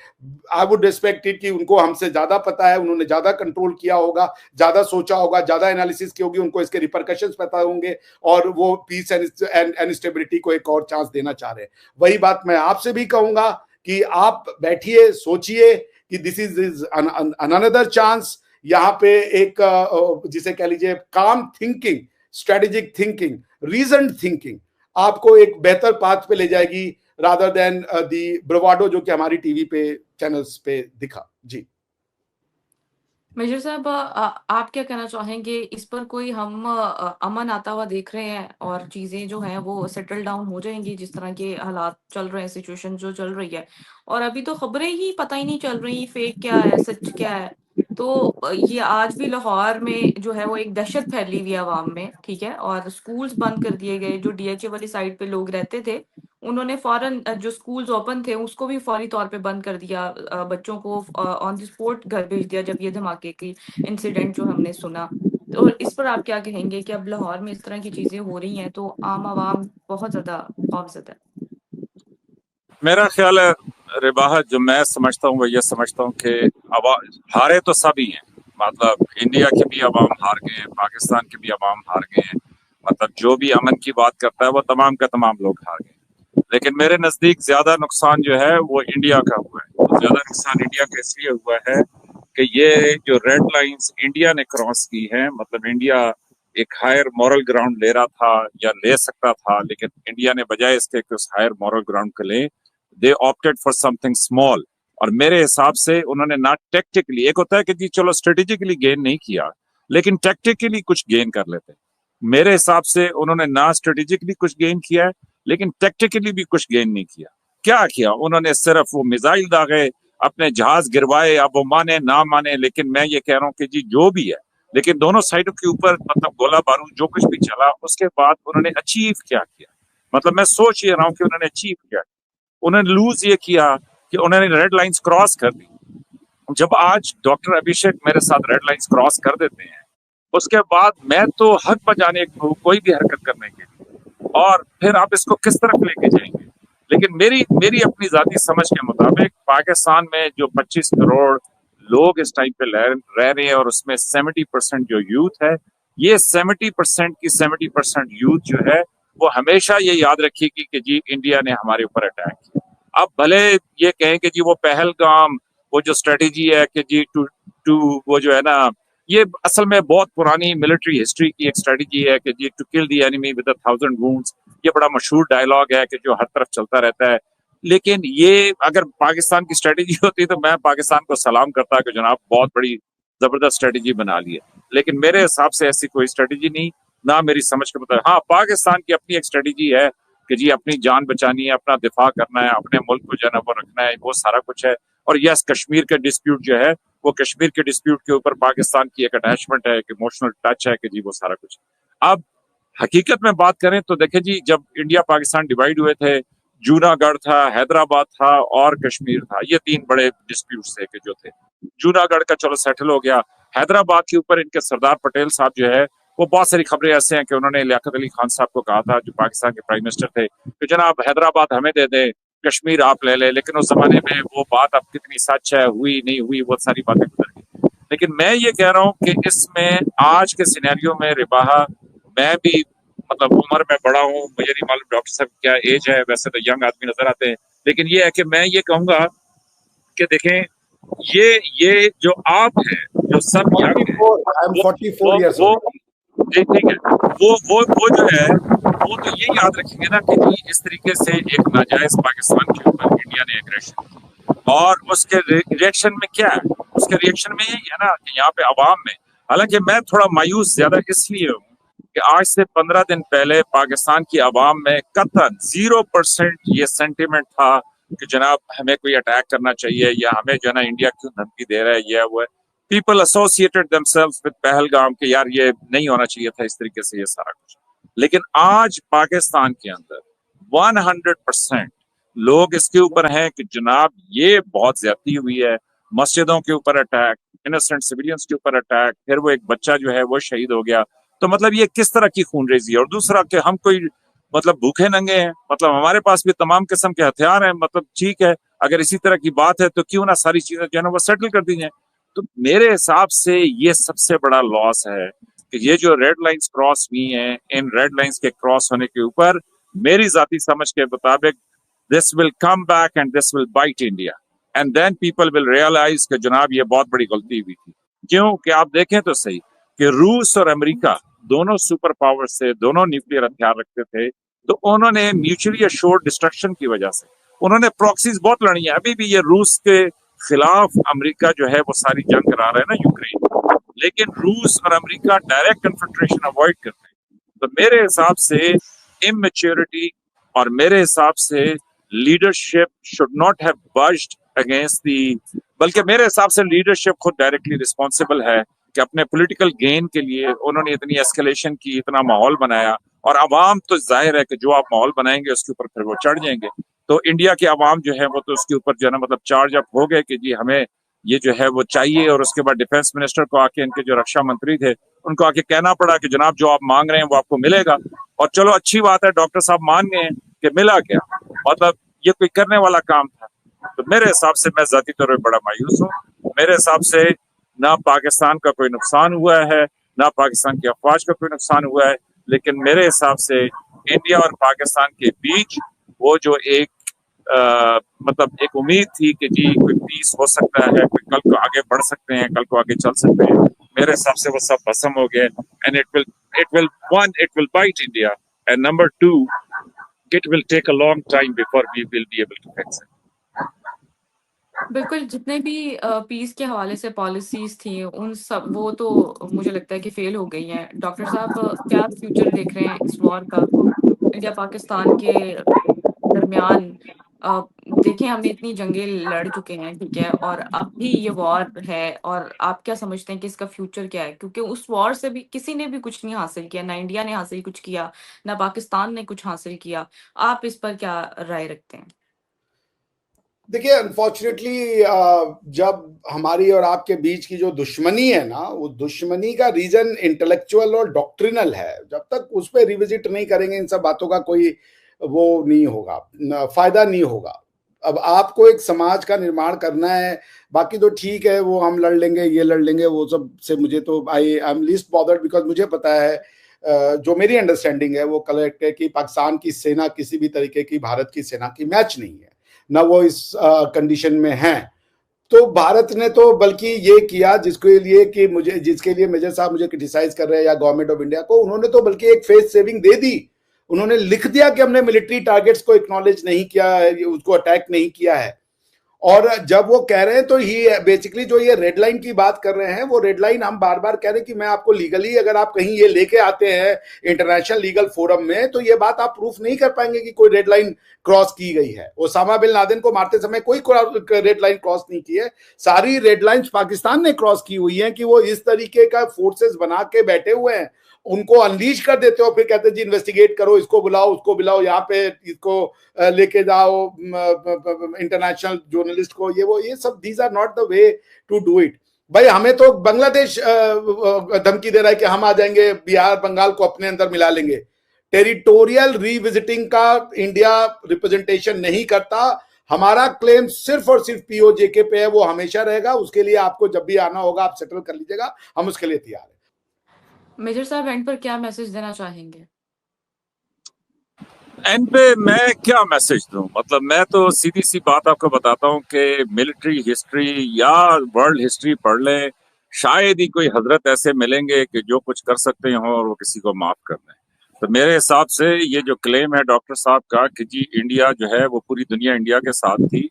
I would respect it कि उनको हमसे ज्यादा पता है, उन्होंने ज्यादा कंट्रोल किया होगा, ज्यादा सोचा होगा, ज्यादा एनालिसिस की होगी, उनको इसके रिपरकशंस पता होंगे और वो पीस एंड स्टेबिलिटी को एक और चांस देना चाह रहे हैं। वही बात मैं आपसे भी कहूंगा कि आप बैठिए, सोचिए कि दिस इज अनदर चांस। यहाँ पे एक जिसे कह लीजिए calm thinking, strategic thinking, reason thinking आपको एक बेहतर पाथ पे ले जाएगी, रादर देन दी ब्रवाडो जो कि हमारी टीवी पे चैनल्स पे दिखा। जी मेजर साहब, आप क्या कहना चाहेंगे इस पर? कोई हम अमन आता हुआ देख रहे हैं और चीजें जो हैं वो सेटल डाउन हो जाएंगी, जिस तरह के हालात चल रहे हैं, सिचुएशन जो चल रही है, और अभी तो खबरें ही पता ही नहीं चल रही फेक क्या है सच क्या है। तो ये आज भी लाहौर में जो है वो एक दहशत फैली हुई है आवाम में, ठीक है, और स्कूल्स बंद कर दिए गए। जो डीएचए वाली साइड पे लोग रहते थे, उन्होंने फौरन जो स्कूल्स ओपन थे उसको भी फौरी तौर पे बंद कर दिया, बच्चों को ऑन द स्पॉट घर भेज दिया जब ये धमाके की इंसिडेंट जो हमने सुना। तो इस पर आप क्या कहेंगे कि अब लाहौर में इस तरह की चीजें हो रही हैं तो आम आवाम बहुत ज्यादा खौफजदा है? मेरा ख्याल है रिबाहत, जो मैं समझता हूँ वो ये समझता हूँ कि हारे तो सभी हैं, मतलब इंडिया के भी अवाम हार गए हैं, पाकिस्तान के भी अवाम हार गए हैं, मतलब जो भी अमन की बात करता है वो तमाम का तमाम लोग हार गए। लेकिन मेरे नजदीक ज्यादा नुकसान जो है वो इंडिया का हुआ है। तो ज्यादा नुकसान इंडिया का इसलिए हुआ है कि ये जो रेड लाइंस इंडिया ने क्रॉस की है, मतलब इंडिया एक हायर मॉरल ग्राउंड ले रहा था या ले सकता था, लेकिन इंडिया ने बजाय इसके कि उस हायर मॉरल ग्राउंड को ले, दे ऑप्टेड फॉर समथिंग स्मॉल। और मेरे हिसाब से उन्होंने ना टेक्टिकली, एक होता है कि जी चलो स्ट्रेटेजिकली गेन नहीं किया, लेकिन टेक्टिकली कुछ गेन कर लेते। मेरे हिसाब से उन्होंने ना स्ट्रेटेजिकली कुछ गेन किया है, लेकिन टेक्टिकली भी कुछ गेन नहीं किया। क्या किया उन्होंने? सिर्फ वो मिसाइल दागे, अपने जहाज गिरवाए, अब वो माने ना माने, लेकिन मैं ये कह रहा हूँ कि जी जो भी है, लेकिन दोनों साइडों के ऊपर मतलब गोला बारूद जो कुछ भी चला, उसके बाद उन्होंने अचीव क्या किया? मतलब मैं सोच ये रहा हूँ कि उन्होंने अचीव किया। उन्होंने लूज ये किया कि उन्होंने रेड लाइंस क्रॉस कर दी। जब आज डॉक्टर अभिषेक मेरे साथ रेड लाइंस क्रॉस कर देते हैं, उसके बाद मैं तो हक बजाने को कोई भी हरकत करने के लिए, और फिर आप इसको किस तरफ लेके जाएंगे? लेकिन मेरी अपनी जाती समझ के मुताबिक पाकिस्तान में जो 25 करोड़ लोग इस टाइम पे रह रहे हैं और उसमें 70% जो यूथ है, ये 70% की 70% यूथ जो है वो हमेशा ये याद रखेगी कि जी इंडिया ने हमारे ऊपर अटैक किया। अब भले ये कहें कि जी वो पहलगाम, वो जो स्ट्रेटेजी है कि जी टू वो जो है ना, ये असल में बहुत पुरानी मिलिट्री हिस्ट्री की एक स्ट्रेटेजी है कि जी to kill the enemy with 1000 wounds. ये बड़ा मशहूर डायलॉग है कि जो हर तरफ चलता रहता है। लेकिन ये अगर पाकिस्तान की स्ट्रेटेजी होती तो मैं पाकिस्तान को सलाम करता कि जनाब बहुत बड़ी जबरदस्त स्ट्रेटेजी बना ली है, लेकिन मेरे हिसाब से ऐसी कोई स्ट्रेटेजी नहीं। ना मेरी समझ के मुताबिक। हाँ, पाकिस्तान की अपनी एक स्ट्रेटेजी है कि जी अपनी जान बचानी है, अपना दिफा करना है, अपने मुल्क को जो है ना वो रखना है, वो सारा कुछ है। और यस, कश्मीर का डिस्प्यूट जो है वो कश्मीर के डिस्प्यूट के ऊपर पाकिस्तान की एक अटैचमेंट है, एक इमोशनल टच है कि जी वो सारा कुछ। अब हकीकत में बात करें तो देखें जी, जब इंडिया पाकिस्तान डिवाइड हुए थे, जूनागढ़ था, हैदराबाद था और कश्मीर था, ये 3 बड़े डिस्प्यूट्स थे कि जो थे। जूनागढ़ का चलो सेटल हो गया। हैदराबाद के ऊपर इनके सरदार पटेल साहब जो है वो बहुत सारी खबरें ऐसे हैं कि उन्होंने लियाकत अली खान साहब को कहा था, जो पाकिस्तान के प्राइम मिनिस्टर थे, कि जनाब हैदराबाद हमें दे दें, कश्मीर आप ले ले। लेकिन उस जमाने में वो बात अब कितनी सच है, हुई नहीं हुई, वो सारी बातें गुजर गई। लेकिन मैं ये कह रहा हूँ कि इसमें आज के सिनेरियो में रिबाहा, मैं भी मतलब उम्र में बड़ा हूँ, मुझे नहीं मालूम डॉक्टर साहब क्या एज है, वैसे तो यंग आदमी नजर आते हैं, लेकिन ये है कि मैं ये कहूंगा कि देखें, ये जो आप हैं, जो सब यंग हैं, 44, I am 44 years वो old. जी ठीक है, वो जो है वो तो ये याद रखेंगे ना कि जी इस तरीके से एक नाजायज पाकिस्तान के ऊपर इंडिया ने एग्रेशन, और उसके रिएक्शन में क्या है, उसके रिएक्शन में यही है ना कि यहाँ पे अवाम में, हालांकि मैं थोड़ा मायूस ज्यादा इसलिए हूँ कि आज से 15 दिन पहले पाकिस्तान की आवाम में कतन 0% ये सेंटिमेंट था कि जनाब हमें कोई अटैक करना चाहिए या हमें जो है ना इंडिया क्यों धमकी दे रहा है, ये वो है। People associated themselves with Pahalgam के यार ये नहीं होना चाहिए था इस तरीके से, ये सारा कुछ। लेकिन आज पाकिस्तान के अंदर 100% लोग इसके ऊपर हैं कि जनाब ये बहुत ज्यादती हुई है, मस्जिदों के ऊपर अटैक, इनोसेंट सिविलियंस के ऊपर अटैक, फिर वो एक बच्चा जो है वो शहीद हो गया। तो मतलब ये किस तरह की खूनरेजी है। और दूसरा कि हम कोई मतलब भूखे नंगे हैं, मतलब हमारे पास भी तमाम किस्म के हथियार हैं, मतलब ठीक है, अगर इसी तरह की बात है तो क्यों ना सारी चीजें जो है ना वो सेटल कर दी जाए। तो मेरे हिसाब से ये सबसे बड़ा लॉस है कि ये जो रेड लाइंस क्रॉस हुई हैं, इन रेड लाइंस के क्रॉस होने के ऊपर मेरी जाती समझ के मुताबिक this will come back and this will bite India, and then people will realise कि जनाब ये बहुत बड़ी गलती हुई थी। क्यों कि आप देखें तो सही कि रूस और अमेरिका दोनों सुपर पावर से, दोनों न्यूक्लियर हथियार रखते थे, तो उन्होंने म्यूचुअली अश्योर्ड डिस्ट्रक्शन की वजह से उन्होंने प्रॉक्सीज बहुत लड़ी है। अभी भी ये रूस के खिलाफ अमेरिका जो है वो सारी जंग करा रहा है ना यूक्रेन, लेकिन रूस और अमेरिका डायरेक्ट कन्फ्रंटेशन अवॉइड करते हैं। तो मेरे हिसाब से इमेच्योरिटी और मेरे हिसाब से leadership should not have budged against the, बल्कि मेरे हिसाब से लीडरशिप खुद डायरेक्टली रिस्पॉन्सिबल है कि अपने पॉलिटिकल गेन के लिए उन्होंने इतनी एस्केलेशन की, इतना माहौल बनाया, और अवाम तो जाहिर है कि जो आप माहौल बनाएंगे उसके ऊपर फिर वो चढ़ जाएंगे। तो इंडिया के अवाम जो है वो तो उसके ऊपर जो है ना मतलब चार्ज अप हो गए कि जी हमें ये जो है वो चाहिए। और उसके बाद डिफेंस मिनिस्टर को आके, इनके जो रक्षा मंत्री थे उनको आके कहना पड़ा कि जनाब जो आप मांग रहे हैं वो आपको मिलेगा। और चलो अच्छी बात है, डॉक्टर साहब मान गए कि मिला क्या, मतलब ये कोई करने वाला काम था। तो मेरे हिसाब से मैं जाती तौर पर बड़ा मायूस हूँ। मेरे हिसाब से ना पाकिस्तान का कोई नुकसान हुआ है, ना पाकिस्तान की अफवाज का कोई नुकसान हुआ है, लेकिन मेरे हिसाब से इंडिया और पाकिस्तान के बीच वो जो एक मतलब एक उम्मीद थी कि जी कोई पीस हो सकता है, कोई कल को आगे बढ़ सकते हैं, कल को आगे चल सकते हैं, मेरे हिसाब से वो सब भस्म हो गए। And it will bite India, and number 2 it will take a long time before we will be able to fix it. बिल्कुल, जितने भी पीस के हवाले से पॉलिसीज थी उन सब वो तो मुझे लगता है कि फेल हो गई हैं। डॉक्टर साहब क्या फ्यूचर देख रहे हैं इस वॉर का इंडिया पाकिस्तान के दरमियान? देखें हमने इतनी जंगें लड़ चुके हैं, ठीक है, और अब भी ये वॉर है, और आप क्या समझते हैं कि इसका फ्यूचर क्या है? क्योंकि उस वॉर से भी किसी ने भी कुछ नहीं हासिल किया, ना इंडिया ने हासिल कुछ किया, ना पाकिस्तान ने कुछ हासिल किया। आप इस पर क्या राय रखते हैं? देखिए, अनफॉर्चुनेटली जब हमारी और आपके बीच की जो दुश्मनी है ना, वो दुश्मनी का रीजन इंटेलेक्चुअल और डॉक्ट्रिनल है। जब तक उस पर रिविजिट नहीं करेंगे इन सब बातों का कोई वो नहीं होगा, फायदा नहीं होगा। अब आपको एक समाज का निर्माण करना है, बाकी तो ठीक है, वो हम लड़ लेंगे, ये लड़ लेंगे, वो सब से मुझे तो I am least bothered, because मुझे पता है जो मेरी अंडरस्टैंडिंग है वो करेक्ट है कि पाकिस्तान की सेना किसी भी तरीके की भारत की सेना की मैच नहीं है, ना वो इस कंडीशन में है। तो भारत ने तो बल्कि ये किया जिसके लिए मेजर साहब मुझे क्रिटिसाइज कर रहे हैं या गवर्नमेंट ऑफ इंडिया को, उन्होंने तो बल्कि एक फेस सेविंग दे दी। उन्होंने लिख दिया कि हमने मिलिट्री टारगेट्स को एक्नॉलेज नहीं किया है, उसको अटैक नहीं किया है। और जब वो कह रहे हैं तो ही बेसिकली जो ये रेड लाइन की बात कर रहे हैं, वो रेड लाइन हम बार बार कह रहे हैं कि मैं आपको लीगली, अगर आप कहीं ये लेके आते हैं इंटरनेशनल लीगल फोरम में, तो ये बात आप प्रूफ नहीं कर पाएंगे कि कोई रेड लाइन क्रॉस की गई है। ओसामा बिन लादेन को मारते समय कोई रेड लाइन क्रॉस नहीं की है। सारी रेड लाइंस पाकिस्तान ने क्रॉस की हुई है कि वो इस तरीके का फोर्सेस बना के बैठे हुए हैं, उनको अनलीज कर देते हो, फिर कहते हैं जी इन्वेस्टिगेट करो, इसको बुलाओ, उसको बुलाओ, यहाँ पे इसको लेके जाओ इंटरनेशनल जर्नलिस्ट को, ये सब these are not the way to do it. भाई हमें तो बांग्लादेश धमकी दे रहा है कि हम आ जाएंगे, बिहार बंगाल को अपने अंदर मिला लेंगे। टेरिटोरियल रीविजिटिंग का इंडिया रिप्रेजेंटेशन नहीं करता। हमारा क्लेम सिर्फ और सिर्फ पीओजेके पे है, वो हमेशा रहेगा। उसके लिए आपको जब भी आना होगा आप सेटल कर लीजिएगा, हम उसके लिए तैयार हैं। मेजर साहब एंड पर क्या मैसेज देना चाहेंगे? एंड पे मैं क्या मैसेज दूं? मतलब मैं तो सीधी सी बात आपको बताता हूं कि मिलिट्री हिस्ट्री या वर्ल्ड हिस्ट्री पढ़ लें, शायद ही कोई हजरत ऐसे मिलेंगे कि जो कुछ कर सकते हो और वो किसी को माफ कर दें। तो मेरे हिसाब से ये जो क्लेम है डॉक्टर साहब का कि जी इंडिया जो है वो पूरी दुनिया इंडिया के साथ थी,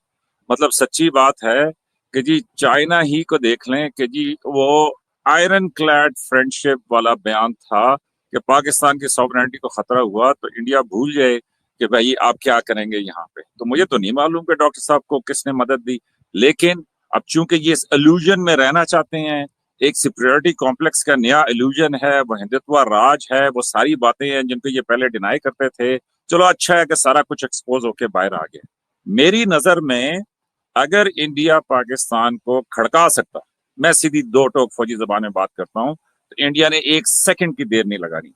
मतलब सच्ची बात है कि जी चाइना ही को देख लें कि जी वो आयरन क्लैड फ्रेंडशिप वाला बयान था कि पाकिस्तान की सॉवरेनिटी को खतरा हुआ तो इंडिया भूल जाए कि भाई आप क्या करेंगे यहाँ पे। तो मुझे तो नहीं मालूम कि डॉक्टर साहब को किसने मदद दी, लेकिन अब चूंकि ये इस इल्यूजन में रहना चाहते हैं, एक सुपीरियरिटी कॉम्प्लेक्स का नया इल्यूजन है, वो हिंदुत्व राज है, वो सारी बातें हैं जिनको ये पहले डिनाई करते थे। चलो अच्छा है कि सारा कुछ एक्सपोज होके बाहर आ गया। मेरी नजर में अगर इंडिया पाकिस्तान को खड़का सकता, मैं सीधी दो टोक फौजी जबान में बात करता हूँ, तो इंडिया ने एक सेकंड की देर नहीं लगानी।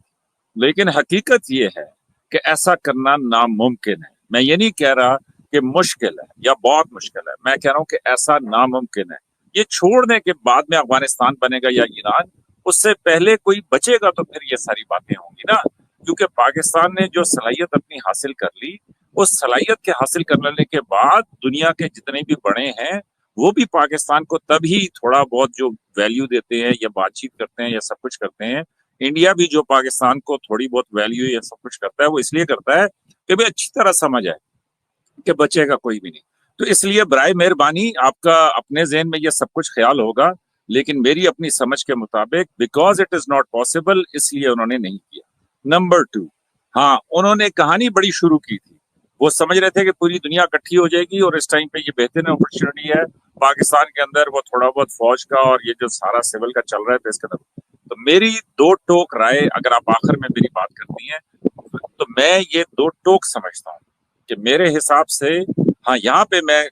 लेकिन हकीकत ये है कि ऐसा करना नामुमकिन है। मैं ये नहीं कह रहा कि मुश्किल है या बहुत मुश्किल है, मैं कह रहा हूँ कि ऐसा नामुमकिन है। ये छोड़ने के बाद में अफगानिस्तान बनेगा या ईरान, उससे पहले कोई बचेगा तो फिर ये सारी बातें होंगी ना। क्योंकि पाकिस्तान ने जो सलाहियत अपनी हासिल कर ली, उस सलाहियत के हासिल कर लेने के बाद दुनिया के जितने भी बड़े हैं वो भी पाकिस्तान को तभी थोड़ा बहुत जो वैल्यू देते हैं या बातचीत करते हैं या सब कुछ करते हैं। इंडिया भी जो पाकिस्तान को थोड़ी बहुत वैल्यू या सब कुछ करता है वो इसलिए करता है कि भाई अच्छी तरह समझ आए कि बचेगा कोई भी नहीं। तो इसलिए बराए मेहरबानी आपका अपने ज़हन में ये सब कुछ ख्याल होगा, लेकिन मेरी अपनी समझ के मुताबिक because it is not possible इसलिए उन्होंने नहीं किया। नंबर 2, हाँ उन्होंने कहानी बड़ी शुरू की थी। वो समझ रहे थे कि पूरी दुनिया इकट्ठी हो जाएगी और इस टाइम पे ये बेहतरीन अपॉर्चुनिटी है पाकिस्तान के अंदर वो थोड़ा बहुत फौज का और ये जो सारा सिविल का चल रहा है तो इसके अंदर। तो मेरी दो टोक राय अगर आप आखिर में मेरी बात करती हैं तो मैं ये दो टोक समझता हूँ कि मेरे हिसाब से, हाँ यहाँ पे मैं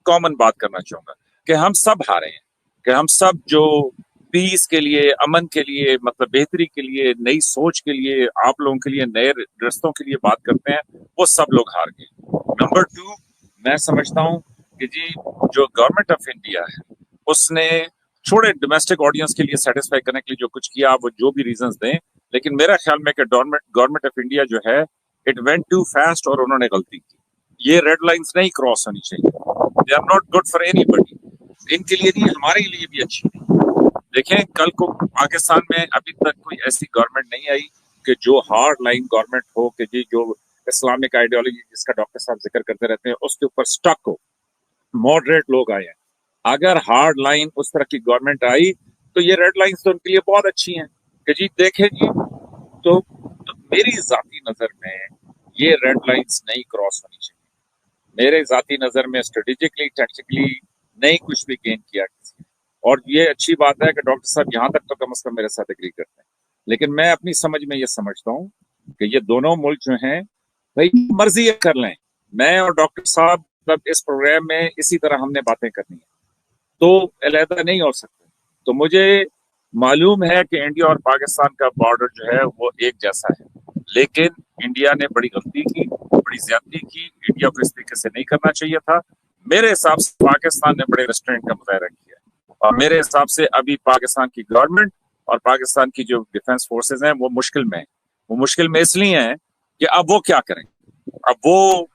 कॉमन बात करना चाहूंगा कि हम सब हारे हैं, कि हम सब जो पीस के लिए, अमन के लिए, मतलब बेहतरी के लिए, नई सोच के लिए, आप लोगों के लिए नए रस्तों के लिए बात करते हैं, वो सब लोग हार गए। नंबर 2, मैं समझता हूँ कि जी जो गवर्नमेंट ऑफ इंडिया है उसने छोड़े डोमेस्टिक ऑडियंस के लिए सेटिस्फाई करने के लिए जो कुछ किया, वो जो भी रीजंस दें, लेकिन मेरा ख्याल में कि गवर्नमेंट ऑफ इंडिया जो है इट वेंट टू फास्ट और उन्होंने गलती की। ये रेड लाइंस नहीं क्रॉस होनी चाहिए। They are not good for anybody, इनके लिए नहीं, हमारे लिए भी अच्छी नहीं। देखें कल को पाकिस्तान में अभी तक कोई ऐसी गवर्नमेंट नहीं आई कि जो हार्ड लाइन गवर्नमेंट हो, कि जी जो इस्लामिक आइडियोलॉजी जिसका डॉक्टर साहब जिक्र करते रहते हैं उसके ऊपर स्टक हो, मॉडरेट लोग आए हैं। अगर हार्ड लाइन उस तरह की गवर्नमेंट आई तो ये रेड लाइंस तो उनके लिए बहुत अच्छी हैं कि जी देखें जी। तो मेरी जाती नजर में ये रेड लाइंस नहीं क्रॉस होनी चाहिए। मेरे जाती नजर में स्ट्रेटेजिकली, टैक्टिकली नहीं कुछ भी गेन किया किसी ने। और ये अच्छी बात है कि डॉक्टर साहब यहाँ तक तो कम से कम मेरे साथ एग्री करते हैं। लेकिन मैं अपनी समझ में ये समझता हूँ कि ये दोनों मुल्क जो हैं भाई मर्जी ये कर लें, मैं और डॉक्टर साहब तब इस प्रोग्राम में इसी तरह हमने बातें करनी है तो अलहदा नहीं हो सकते। तो मुझे मालूम है कि इंडिया और पाकिस्तान का बॉर्डर जो है वो एक जैसा है, लेकिन इंडिया ने बड़ी गलती की, बड़ी ज्यादती की। इंडिया को इस तरीके से नहीं करना चाहिए था। मेरे हिसाब से पाकिस्तान ने बड़े रेस्टोरेंट का मुजाहरा किया और मेरे हिसाब से अभी पाकिस्तान की गवर्नमेंट और पाकिस्तान की जो डिफेंस फोर्सेज हैं वो मुश्किल में है। वो मुश्किल में इसलिए हैं कि अब वो क्या करें, अब वो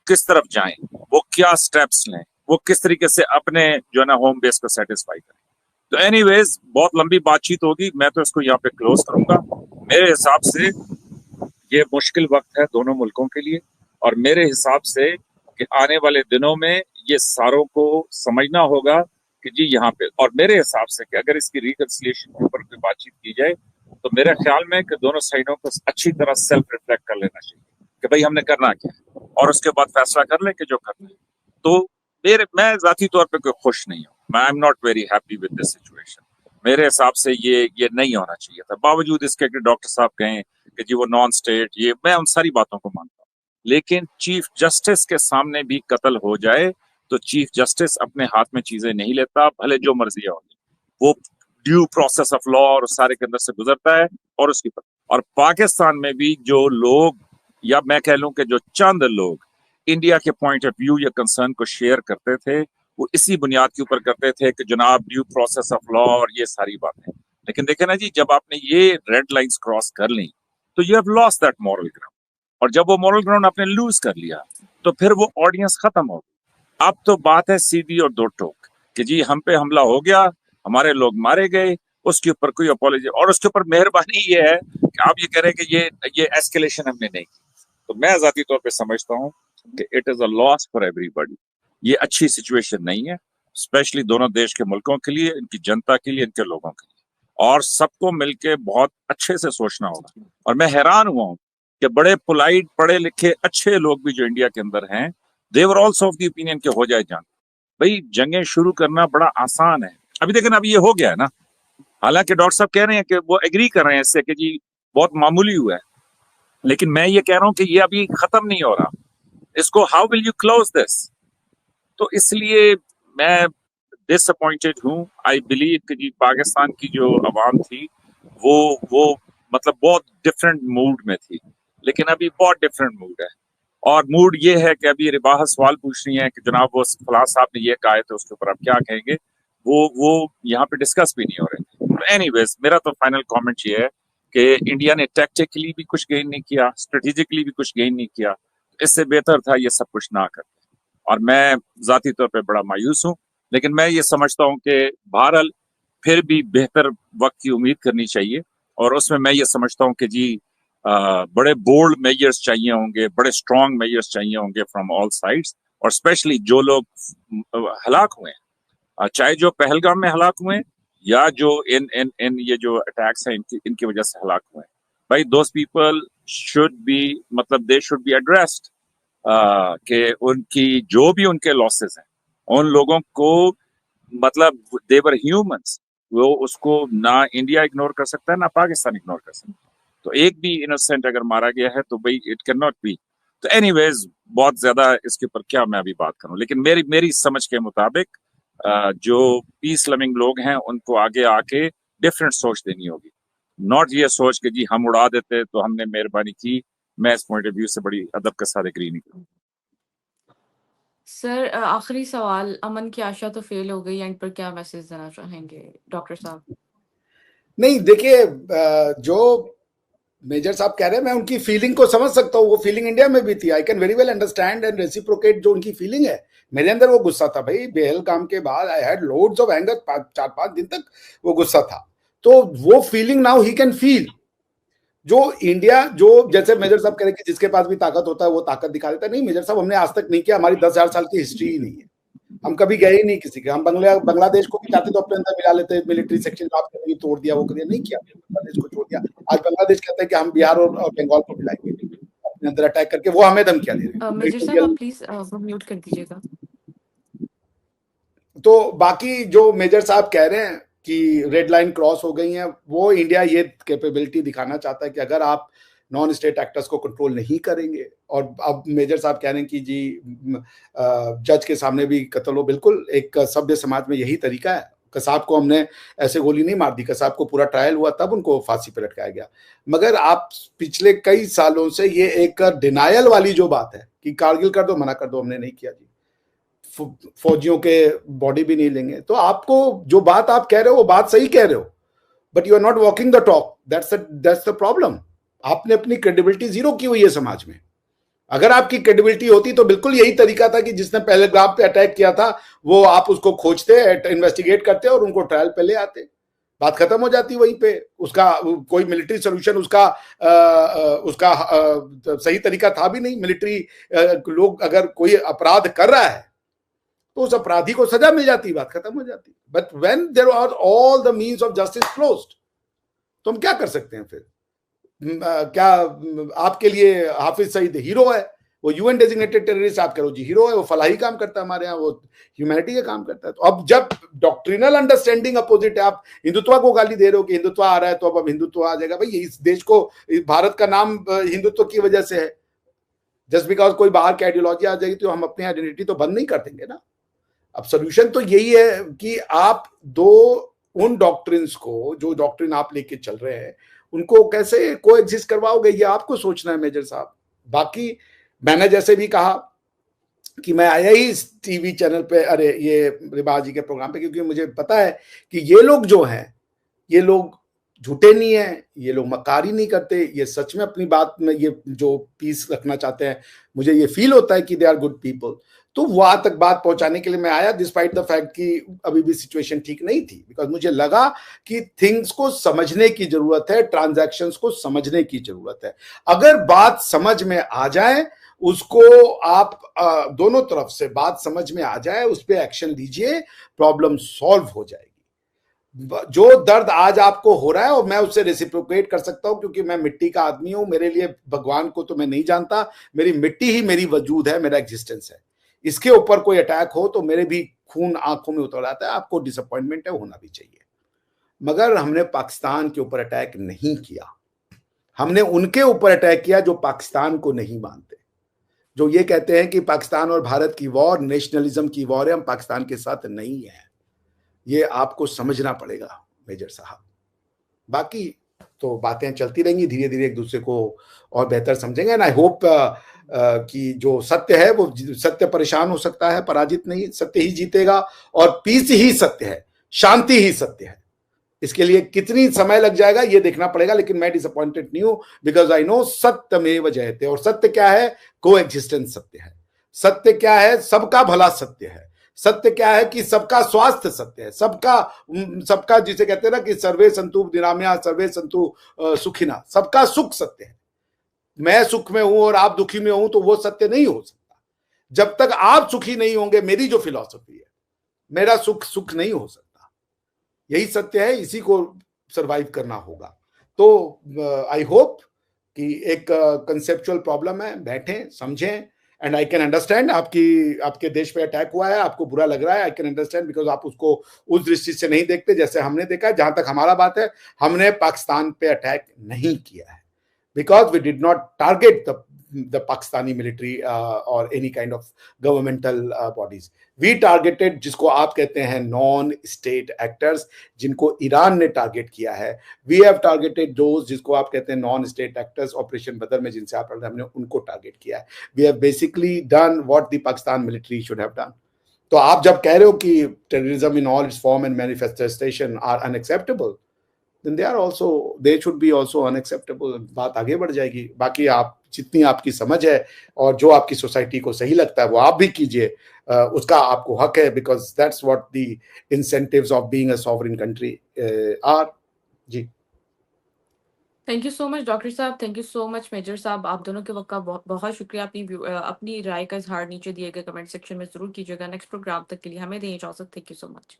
किस तरफ जाएं, वो क्या स्टेप्स लें, वो किस तरीके से अपने जो है ना होम बेस को सेटिस्फाई करें। तो एनीवेज बहुत लंबी बातचीत होगी, मैं तो इसको यहाँ पे क्लोज करूंगा। मेरे हिसाब से ये मुश्किल वक्त है दोनों मुल्कों के लिए और मेरे हिसाब से कि आने वाले दिनों में ये सारों को समझना होगा कि जी यहाँ पे, और मेरे हिसाब से कि अगर इसकी रिकंसिलिएशन के ऊपर कोई बातचीत की जाए तो मेरे ख्याल में कि दोनों साइडों को अच्छी तरह सेल्फ रिफ्लेक्ट कर लेना चाहिए कि भाई हमने करना क्या है, और उसके बाद फैसला कर ले कि जो करना है। तो मैं जाती तौर पे कोई खुश नहीं हूँ, I am not very happy with this situation. मेरे हिसाब से ये नहीं होना चाहिए था, बावजूद इसके कि डॉक्टर साहब कहें कि जी वो नॉन स्टेट, ये मैं उन सारी बातों को मानता हूँ, लेकिन चीफ जस्टिस के सामने भी कत्ल हो जाए तो चीफ जस्टिस अपने हाथ में चीजें नहीं लेता, भले जो मर्जी हो, वो ड्यू प्रोसेस ऑफ लॉ और सारे के अंदर से गुजरता है। और पाकिस्तान में भी जो लोग, या मैं कह लूं कि जो चंद लोग इंडिया के पॉइंट ऑफ व्यू या कंसर्न को शेयर करते थे, वो इसी बुनियाद के ऊपर करते थे कि जनाब ड्यू प्रोसेस ऑफ लॉ और ये सारी बातें। लेकिन देखे ना जी, जब आपने ये रेड लाइंस क्रॉस कर ली तो you have lost that moral ground, और जब वो मॉरल ग्राउंड आपने लूज कर लिया तो फिर वो ऑडियंस खत्म हो गई। अब तो बात है सीधी और दो टोक कि जी हम पे हमला हो गया, हमारे लोग मारे गए, उसके ऊपर कोई अपॉलॉजी, और उसके ऊपर मेहरबानी ये है कि आप ये कह रहे हैं कि ये एस्केलेशन हमने नहीं की। तो मैं जाती तौर पे समझता हूँ कि it is a loss for everybody. ये अच्छी सिचुएशन नहीं है, स्पेशली दोनों देश के मुल्कों के लिए, इनकी जनता के लिए, इनके लोगों के लिए, और सबको मिलके बहुत अच्छे से सोचना होगा। और मैं हैरान हुआ हूँ कि बड़े पोलाइट, पढ़े लिखे, अच्छे लोग भी जो इंडिया के अंदर हैं, they were also of the opinion के हो जाए जान। भाई जंगें शुरू करना बड़ा आसान है, अभी देखें अभी ये हो गया है ना, हालांकि डॉक्टर साहब कह रहे हैं कि वो एग्री कर रहे हैं इससे कि जी बहुत मामूली हुआ है, लेकिन मैं ये कह रहा हूं कि ये अभी खत्म नहीं हो रहा, इसको how will you close this. तो इसलिए मैं डिसअपॉइंटेड हूं। आई बिलीव कि जी पाकिस्तान की जो आवाम थी वो मतलब बहुत डिफरेंट मूड में थी, लेकिन अभी बहुत डिफरेंट मूड है, और मूड ये है कि अभी रिबाह सवाल पूछ रही है कि जनाब वो फलां साहब ने ये कहा है तो उसके ऊपर आप क्या कहेंगे, वो यहाँ पे डिस्कस भी नहीं हो रहे थे। तो एनीवेज मेरा तो फाइनल कमेंट ये है कि इंडिया ने टैक्टिकली भी कुछ गेन नहीं किया, स्ट्रेटेजिकली भी कुछ गेन नहीं किया, इससे बेहतर था ये सब कुछ ना करते। और मैं जाती तौर पे बड़ा मायूस हूँ, लेकिन मैं ये समझता हूँ कि बहरहाल फिर भी बेहतर वक्त की उम्मीद करनी चाहिए, और उसमें मैं ये समझता हूँ कि जी बड़े बोल्ड मेजर्स चाहिए होंगे, बड़े स्ट्रॉन्ग मेजर्स चाहिए होंगे फ्रॉम ऑल साइड्स, और स्पेशली जो लोग हलाक हुए हैं, चाहे जो पहलगाम में हलाक हुए हैं या जो इन ये जो अटैक्स हैं इनकी वजह से हलाक हुए हैं, भाई दोस पीपल शुड बी, मतलब दे शुड बी एड्रेस्ड, कि उनकी जो भी उनके लॉसेस हैं उन लोगों को, मतलब दे वर ह्यूमंस, वो उसको ना इंडिया इग्नोर कर सकता है ना पाकिस्तान इग्नोर कर सकता है। तो एक भी इनोसेंट अगर मारा गया है तो भाई इट कैन नॉट बी। तो एनीवेज बहुत ज्यादा इसके ऊपर क्या मैं अभी बात करूं, लेकिन मेरी समझ के मुताबिक जो पीस लविंग लोग हैं उनको आगे आके डिफरेंट सोच देनी होगी, नॉट ये सोच के जी हम उड़ा देते तो हमने मेहरबानी की। मैं इस पॉइंट ऑफ व्यू से बड़ी अदब के साथ एग्री नहीं करूँ। सर आखिरी सवाल, अमन की आशा तो फेल हो गई, एंड पर क्या मैसेज देना चाहेंगे डॉक्टर साहब? नहीं देखिए, जो मेजर साहब कह रहे हैं मैं उनकी फीलिंग को समझ सकता हूँ, वो फीलिंग इंडिया में भी थी, I can very well understand and reciprocate जो उनकी फीलिंग है। मेरे अंदर वो गुस्सा था भाई, पहलगाम के बाद I had loads of anger, 4-5 दिन तक वो गुस्सा था, तो वो feeling now he can feel. जो इंडिया, जो जैसे मेजर साहब कह रहे हैं कि जिसके पास भी ताकत होता है वो ताकत दिखा देता है, नहीं मेजर साहब हमने आज तक नहीं किया, हमारी 10,000 साल की हिस्ट्री ही नहीं है, हम कभी गए ही नहीं किसी के। हम बांग्लादेश को भी चाहते तो अपने अंदर मिला लेते, मिलिट्री सेक्शन आपने तोड़ दिया, वो कर दिया, नहीं किया, बांग्लादेश को छोड़ दिया। आज बांग्लादेश कहते हैं कि हम बिहार और बंगाल को मिलाएंगे अपने अंदर अटैक करके, वो हमें धमकियां दे रहे हैं। मेजर साहब आप प्लीज म्यूट कर दीजिएगा। तो बाकी जो मेजर साहब कह रहे हैं कि रेड लाइन क्रॉस हो गई है, वो इंडिया ये कैपेबिलिटी दिखाना चाहता है कि अगर आप नॉन स्टेट एक्टर्स को कंट्रोल नहीं करेंगे, और अब मेजर साहब कह रहे हैं कि जी जज के सामने भी कत्ल हो, बिल्कुल एक सभ्य समाज में यही तरीका है। कसाब को हमने ऐसे गोली नहीं मार दी, कसाब को पूरा ट्रायल हुआ तब उनको फांसी पर लटकाया गया। मगर आप पिछले कई सालों से ये एक डिनायल वाली जो बात है कि कारगिल कर दो, मना कर दो, हमने नहीं किया जी, फौजियों के बॉडी भी नहीं लेंगे, तो आपको जो बात आप कह रहे हो वो बात सही कह रहे हो, but you are not walking the talk, that's the problem. आपने अपनी क्रेडिबिलिटी जीरो की हुई है समाज में। अगर आपकी क्रेडिबिलिटी होती तो बिल्कुल यही तरीका था कि जिसने पहले ग्राफ पे अटैक किया था वो आप उसको खोजते, इन्वेस्टिगेट करते और उनको ट्रायल पे ले आते, बात खत्म हो जाती वहीं पे। उसका कोई मिलिट्री सोल्यूशन उसका सही तरीका था भी नहीं। मिलिट्री लोग अगर कोई अपराध कर रहा है तो उस अपराधी को सजा मिल जाती, बात खत्म हो जाती। But when there are all the means of justice closed, तो हम क्या कर सकते हैं फिर? क्या आपके लिए हाफिज सईद हीरो है? वो यूएन डेजिग्नेटेड टेररिस्ट, आप करो जी हीरो है, वो फलाही काम करता है हमारे यहाँ, वो ह्यूमैनिटी का काम करता है। तो अब जब डॉक्ट्रिनल अंडरस्टैंडिंग अपोजिट है, आप हिंदुत्व को गाली दे रहे हो कि हिंदुत्व आ रहा है तो अब हिंदुत्व आ जाएगा। भाई इस देश को, भारत का नाम हिंदुत्व की वजह से है। जस्ट बिकॉज कोई बाहर की आइडियोलॉजी आ जाएगी तो हम अपनी आइडेंटिटी तो बंद नहीं कर देंगे ना। अब सोल्यूशन तो यही है कि आप उन डॉक्ट्रिन्स को, जो डॉक्ट्रिन आप लेके चल रहे हैं, उनको कैसे को एग्जिस्ट करवाओगे, ये आपको सोचना है मेजर साहब। बाकी मैंने जैसे भी कहा कि मैं आया ही इस टीवी चैनल पे, अरे ये रिबाज जी के प्रोग्राम पे, क्योंकि मुझे पता है कि ये लोग जो हैं, ये लोग झूठे नहीं है, ये लोग मक्कारी नहीं करते, ये सच में अपनी बात में ये जो पीस रखना चाहते हैं, मुझे ये फील होता है कि दे आर गुड पीपल। तो वहां तक बात पहुंचाने के लिए मैं आया, डिस्पाइट द फैक्ट कि अभी भी सिचुएशन ठीक नहीं थी, बिकॉज मुझे लगा कि थिंग्स को समझने की जरूरत है, ट्रांजैक्शंस को समझने की जरूरत है। अगर बात समझ में आ जाए, उसको आप दोनों तरफ से बात समझ में आ जाए, उस पर एक्शन लीजिए, प्रॉब्लम सॉल्व हो जाएगी। जो दर्द आज आपको हो रहा है, और मैं उससे रेसिप्रोकेट कर सकता हूं, क्योंकि मैं मिट्टी का आदमी हूं। मेरे लिए भगवान को तो मैं नहीं जानता, मेरी मिट्टी ही मेरी वजूद है, मेरा एग्जिस्टेंस है। इसके ऊपर कोई अटैक हो तो मेरे भी खून आंखों में उतर आता है। आपको डिसअपॉइंटमेंट है, होना भी चाहिए। मगर हमने पाकिस्तान के ऊपर अटैक नहीं किया, हमने उनके ऊपर अटैक किया जो पाकिस्तान को नहीं मानते, जो ये कहते हैं कि पाकिस्तान और भारत की वॉर नेशनलिज्म की वॉर है, हम पाकिस्तान के साथ नहीं है। ये आपको समझना पड़ेगा मेजर साहब। बाकी तो बातें चलती रहेंगी, धीरे धीरे एक दूसरे को और बेहतर समझेंगे। एंड आई होप कि जो सत्य है, वो सत्य परेशान हो सकता है, पराजित नहीं, सत्य ही जीतेगा। और पीस ही सत्य है, शांति ही सत्य है। इसके लिए कितनी समय लग जाएगा ये देखना पड़ेगा, लेकिन मैं डिसअपॉइंटेड नहीं हूं, बिकॉज आई नो सत्यमेव जयते। और सत्य क्या है? को एग्जिस्टेंस सत्य है। सत्य क्या है? सबका भला सत्य है। सत्य क्या है? कि सबका स्वास्थ्य सत्य है। सबका जिसे कहते हैं ना कि सर्वे संतु निरामया सर्वे संतु सुखिना, सबका सुख सत्य है। मैं सुख में हूं और आप दुखी में हूं तो वो सत्य नहीं हो सकता। जब तक आप सुखी नहीं होंगे, मेरी जो फिलॉसफी है, मेरा सुख नहीं हो सकता। यही सत्य है, इसी को सरवाइव करना होगा। तो आई होप कि एक कंसेप्चुअल प्रॉब्लम है, बैठें, समझें। एंड आई कैन अंडरस्टैंड, आपके देश पे अटैक हुआ है, आपको बुरा लग रहा है, आई कैन अंडरस्टैंड, बिकॉज आप उसको उस दृष्टि से नहीं देखते जैसे हमने देखा है। जहां तक हमारा बात है, हमने पाकिस्तान पे अटैक नहीं किया है, because we did not target the Pakistani military or any kind of governmental bodies. We targeted जिसको आप कहते हैं नॉन स्टेट एक्टर्स, जिनको ईरान ने टारगेट किया है। We have targeted those जिसको आप कहते हैं नॉन स्टेट एक्टर्स, ऑपरेशन बदर में जिनसे आप हमने उनको टारगेट किया है। We have basically done what the Pakistan military should have done. तो आप जब कह रहे हो कि terrorism in all its form and manifestation are unacceptable, then they should be also unacceptable. बात आगे बढ़ जाएगी। बाकी आप जितनी आपकी समझ है और जो आपकी सोसाइटी को सही लगता है वो आप भी कीजिए, उसका आपको हक है, because that's what the incentives of being a sovereign country are. जी, thank you so much doctor साहब, thank you so much major साहब। आप दोनों के वक्त का बहुत बहुत शुक्रिया। अपनी राय का इजहार नीचे दिए गए कमेंट सेक्शन में जरूर कीजिएगा। नेक्स्ट प्रोग्राम तक के लिए हमें दें इजाजत। Thank you so much.